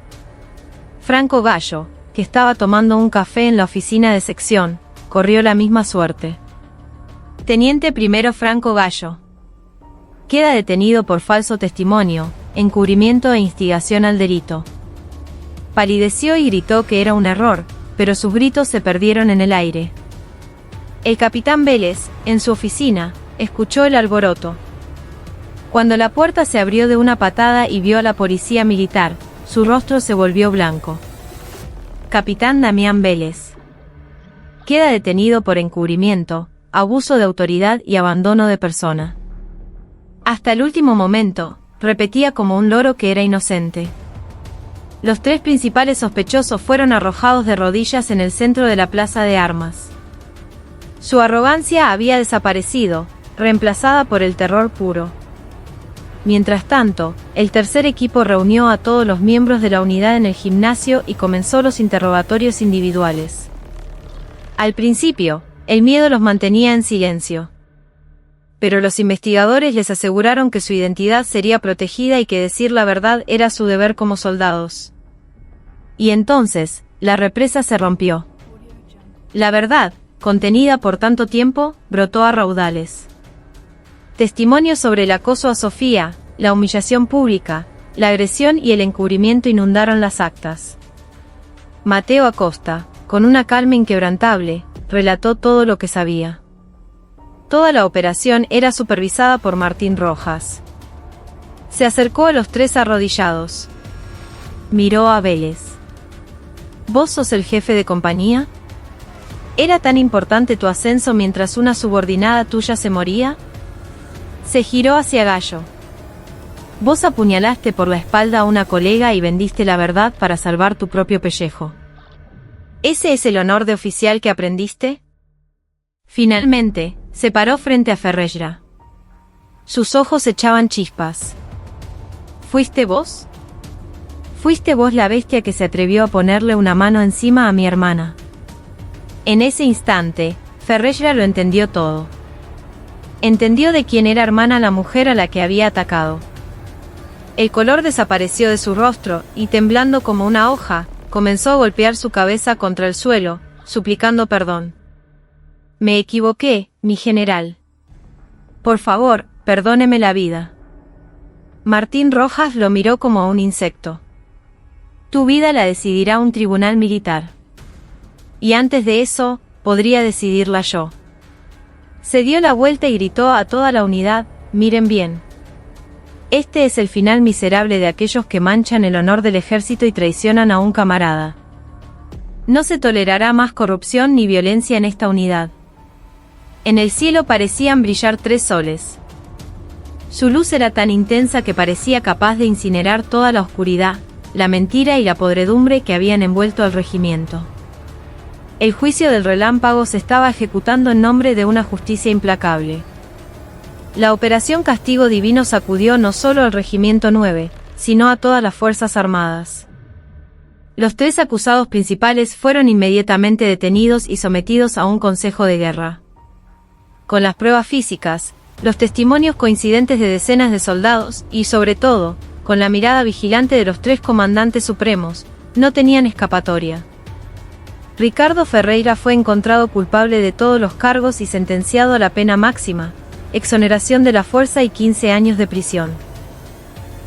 [SPEAKER 1] Franco Gallo, que estaba tomando un café en la oficina de sección, corrió la misma suerte. Teniente primero Franco Gallo. Queda detenido por falso testimonio, encubrimiento e instigación al delito. Palideció y gritó que era un error, pero sus gritos se perdieron en el aire. El capitán Vélez, en su oficina, escuchó el alboroto. Cuando la puerta se abrió de una patada y vio a la policía militar, su rostro se volvió blanco. Capitán Damián Vélez. Queda detenido por encubrimiento, abuso de autoridad y abandono de persona. Hasta el último momento, repetía como un loro que era inocente. Los 3 principales sospechosos fueron arrojados de rodillas en el centro de la plaza de armas. Su arrogancia había desaparecido, reemplazada por el terror puro. Mientras tanto, el tercer equipo reunió a todos los miembros de la unidad en el gimnasio y comenzó los interrogatorios individuales. Al principio, el miedo los mantenía en silencio. Pero los investigadores les aseguraron que su identidad sería protegida y que decir la verdad era su deber como soldados. Y entonces, la represa se rompió. La verdad, contenida por tanto tiempo, brotó a raudales. Testimonios sobre el acoso a Sofía, la humillación pública, la agresión y el encubrimiento inundaron las actas. Mateo Acosta, con una calma inquebrantable, relató todo lo que sabía. Toda la operación era supervisada por Martín Rojas. Se acercó a los 3 arrodillados. Miró a Vélez. ¿Vos sos el jefe de compañía? ¿Era tan importante tu ascenso mientras una subordinada tuya se moría? Se giró hacia Gallo. Vos apuñalaste por la espalda a una colega y vendiste la verdad para salvar tu propio pellejo. ¿Ese es el honor de oficial que aprendiste? Finalmente, se paró frente a Ferreira. Sus ojos echaban chispas. ¿Fuiste vos? Fuiste vos la bestia que se atrevió a ponerle una mano encima a mi hermana. En ese instante, Ferreira lo entendió todo. Entendió de quién era hermana la mujer a la que había atacado. El color desapareció de su rostro, y temblando como una hoja, comenzó a golpear su cabeza contra el suelo, suplicando perdón. Me equivoqué, mi general. Por favor, perdóneme la vida. Martín Rojas lo miró como a un insecto. Tu vida la decidirá un tribunal militar. Y antes de eso, podría decidirla yo. Se dio la vuelta y gritó a toda la unidad, miren bien. Este es el final miserable de aquellos que manchan el honor del ejército y traicionan a un camarada. No se tolerará más corrupción ni violencia en esta unidad. En el cielo parecían brillar 3 soles. Su luz era tan intensa que parecía capaz de incinerar toda la oscuridad, la mentira y la podredumbre que habían envuelto al regimiento. El juicio del relámpago se estaba ejecutando en nombre de una justicia implacable. La operación Castigo Divino sacudió no solo al Regimiento 9, sino a todas las Fuerzas Armadas. Los 3 acusados principales fueron inmediatamente detenidos y sometidos a un consejo de guerra. Con las pruebas físicas, los testimonios coincidentes de decenas de soldados y, sobre todo, con la mirada vigilante de los 3 comandantes supremos, no tenían escapatoria. Ricardo Ferreira fue encontrado culpable de todos los cargos y sentenciado a la pena máxima, exoneración de la fuerza y 15 años de prisión.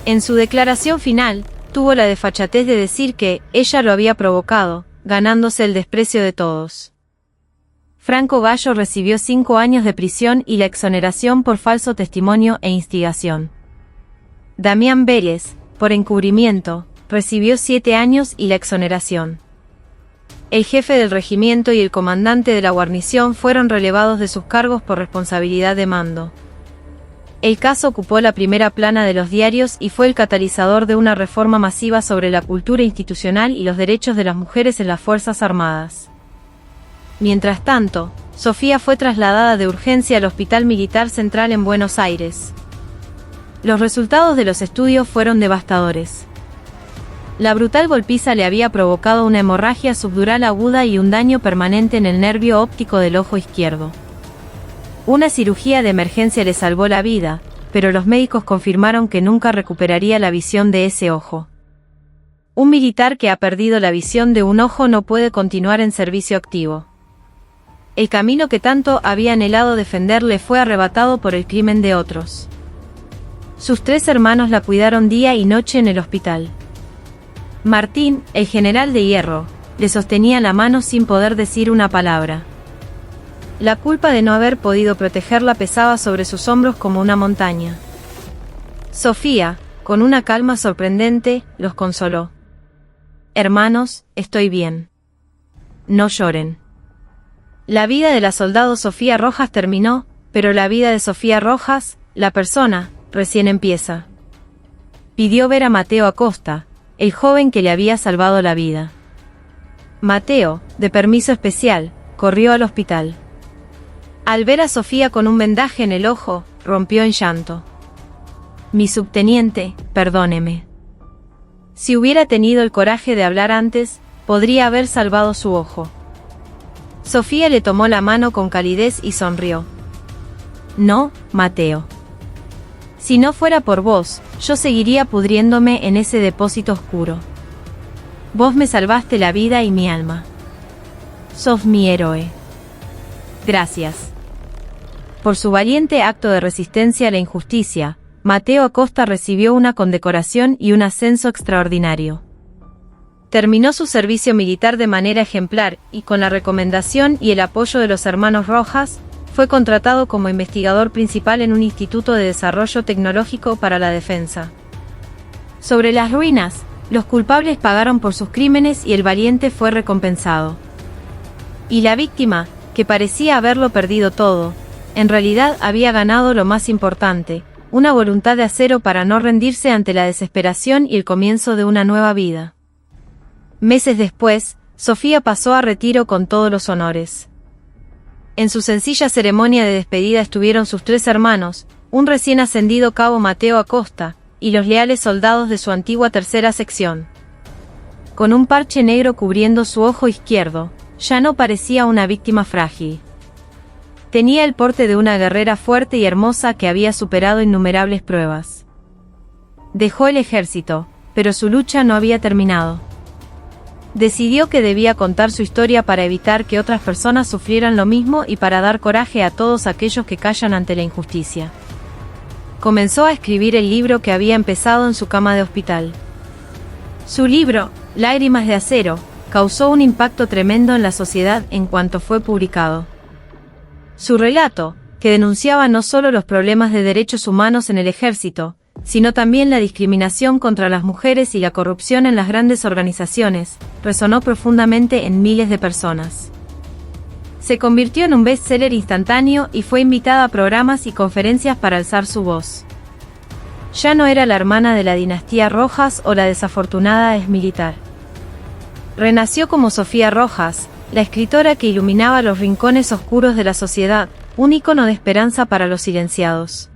[SPEAKER 1] En su declaración final, tuvo la desfachatez de decir que ella lo había provocado, ganándose el desprecio de todos. Franco Gallo recibió 5 años de prisión y la exoneración por falso testimonio e instigación. Damián Vélez, por encubrimiento, recibió 7 años y la exoneración. El jefe del regimiento y el comandante de la guarnición fueron relevados de sus cargos por responsabilidad de mando. El caso ocupó la primera plana de los diarios y fue el catalizador de una reforma masiva sobre la cultura institucional y los derechos de las mujeres en las Fuerzas Armadas. Mientras tanto, Sofía fue trasladada de urgencia al Hospital Militar Central en Buenos Aires. Los resultados de los estudios fueron devastadores. La brutal golpiza le había provocado una hemorragia subdural aguda y un daño permanente en el nervio óptico del ojo izquierdo. Una cirugía de emergencia le salvó la vida, pero los médicos confirmaron que nunca recuperaría la visión de ese ojo. Un militar que ha perdido la visión de un ojo no puede continuar en servicio activo. El camino que tanto había anhelado defender le fue arrebatado por el crimen de otros. Sus 3 hermanos la cuidaron día y noche en el hospital. Martín, el general de hierro, le sostenía la mano sin poder decir una palabra. La culpa de no haber podido protegerla pesaba sobre sus hombros como una montaña. Sofía, con una calma sorprendente, los consoló. «Hermanos, estoy bien. No lloren». La vida de la soldado Sofía Rojas terminó, pero la vida de Sofía Rojas, la persona, recién empieza. Pidió ver a Mateo Acosta, el joven que le había salvado la vida. Mateo, de permiso especial, corrió al hospital. Al ver a Sofía con un vendaje en el ojo, rompió en llanto. «Mi subteniente, perdóneme. Si hubiera tenido el coraje de hablar antes, podría haber salvado su ojo». Sofía le tomó la mano con calidez y sonrió. «No, Mateo. Si no fuera por vos, yo seguiría pudriéndome en ese depósito oscuro. Vos me salvaste la vida y mi alma. Sos mi héroe. Gracias». Por su valiente acto de resistencia a la injusticia, Mateo Acosta recibió una condecoración y un ascenso extraordinario. Terminó su servicio militar de manera ejemplar y, con la recomendación y el apoyo de los hermanos Rojas, fue contratado como investigador principal en un instituto de desarrollo tecnológico para la defensa. Sobre las ruinas, los culpables pagaron por sus crímenes y el valiente fue recompensado. Y la víctima, que parecía haberlo perdido todo, en realidad había ganado lo más importante, una voluntad de acero para no rendirse ante la desesperación y el comienzo de una nueva vida. Meses después, Sofía pasó a retiro con todos los honores. En su sencilla ceremonia de despedida estuvieron sus 3 hermanos, un recién ascendido cabo Mateo Acosta, y los leales soldados de su antigua 3ª sección. Con un parche negro cubriendo su ojo izquierdo, ya no parecía una víctima frágil. Tenía el porte de una guerrera fuerte y hermosa que había superado innumerables pruebas. Dejó el ejército, pero su lucha no había terminado. Decidió que debía contar su historia para evitar que otras personas sufrieran lo mismo y para dar coraje a todos aquellos que callan ante la injusticia. Comenzó a escribir el libro que había empezado en su cama de hospital. Su libro, Lágrimas de Acero, causó un impacto tremendo en la sociedad en cuanto fue publicado. Su relato, que denunciaba no solo los problemas de derechos humanos en el ejército, sino también la discriminación contra las mujeres y la corrupción en las grandes organizaciones, resonó profundamente en miles de personas. Se convirtió en un bestseller instantáneo y fue invitada a programas y conferencias para alzar su voz. ya no era la hermana de la dinastía Rojas o la desafortunada exmilitar. Renació como Sofía Rojas, la escritora que iluminaba los rincones oscuros de la sociedad, un ícono de esperanza para los silenciados.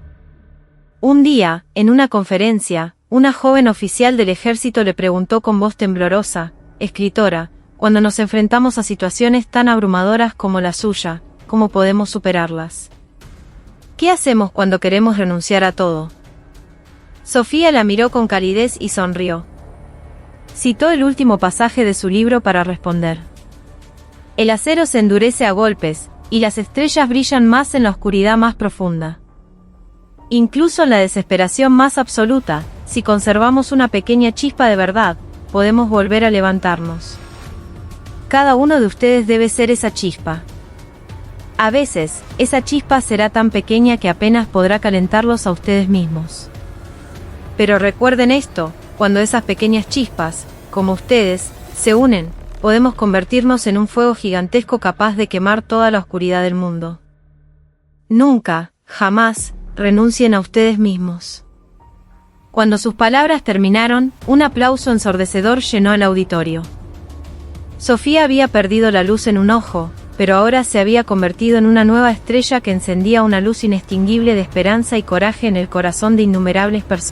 [SPEAKER 1] Un día, en una conferencia, una joven oficial del ejército le preguntó con voz temblorosa: «Escritora, cuando nos enfrentamos a situaciones tan abrumadoras como la suya, ¿cómo podemos superarlas? ¿Qué hacemos cuando queremos renunciar a todo?». Sofía la miró con calidez y sonrió. Citó el último pasaje de su libro para responder: «El acero se endurece a golpes, y las estrellas brillan más en la oscuridad más profunda. Incluso en la desesperación más absoluta, si conservamos una pequeña chispa de verdad, podemos volver a levantarnos. Cada uno de ustedes debe ser esa chispa. A veces, esa chispa será tan pequeña que apenas podrá calentarlos a ustedes mismos. Pero recuerden esto, cuando esas pequeñas chispas, como ustedes, se unen, podemos convertirnos en un fuego gigantesco capaz de quemar toda la oscuridad del mundo. Nunca, jamás, renuncien a ustedes mismos». Cuando sus palabras terminaron, un aplauso ensordecedor llenó el auditorio. Sofía había perdido la luz en un ojo, pero ahora se había convertido en una nueva estrella que encendía una luz inextinguible de esperanza y coraje en el corazón de innumerables personas.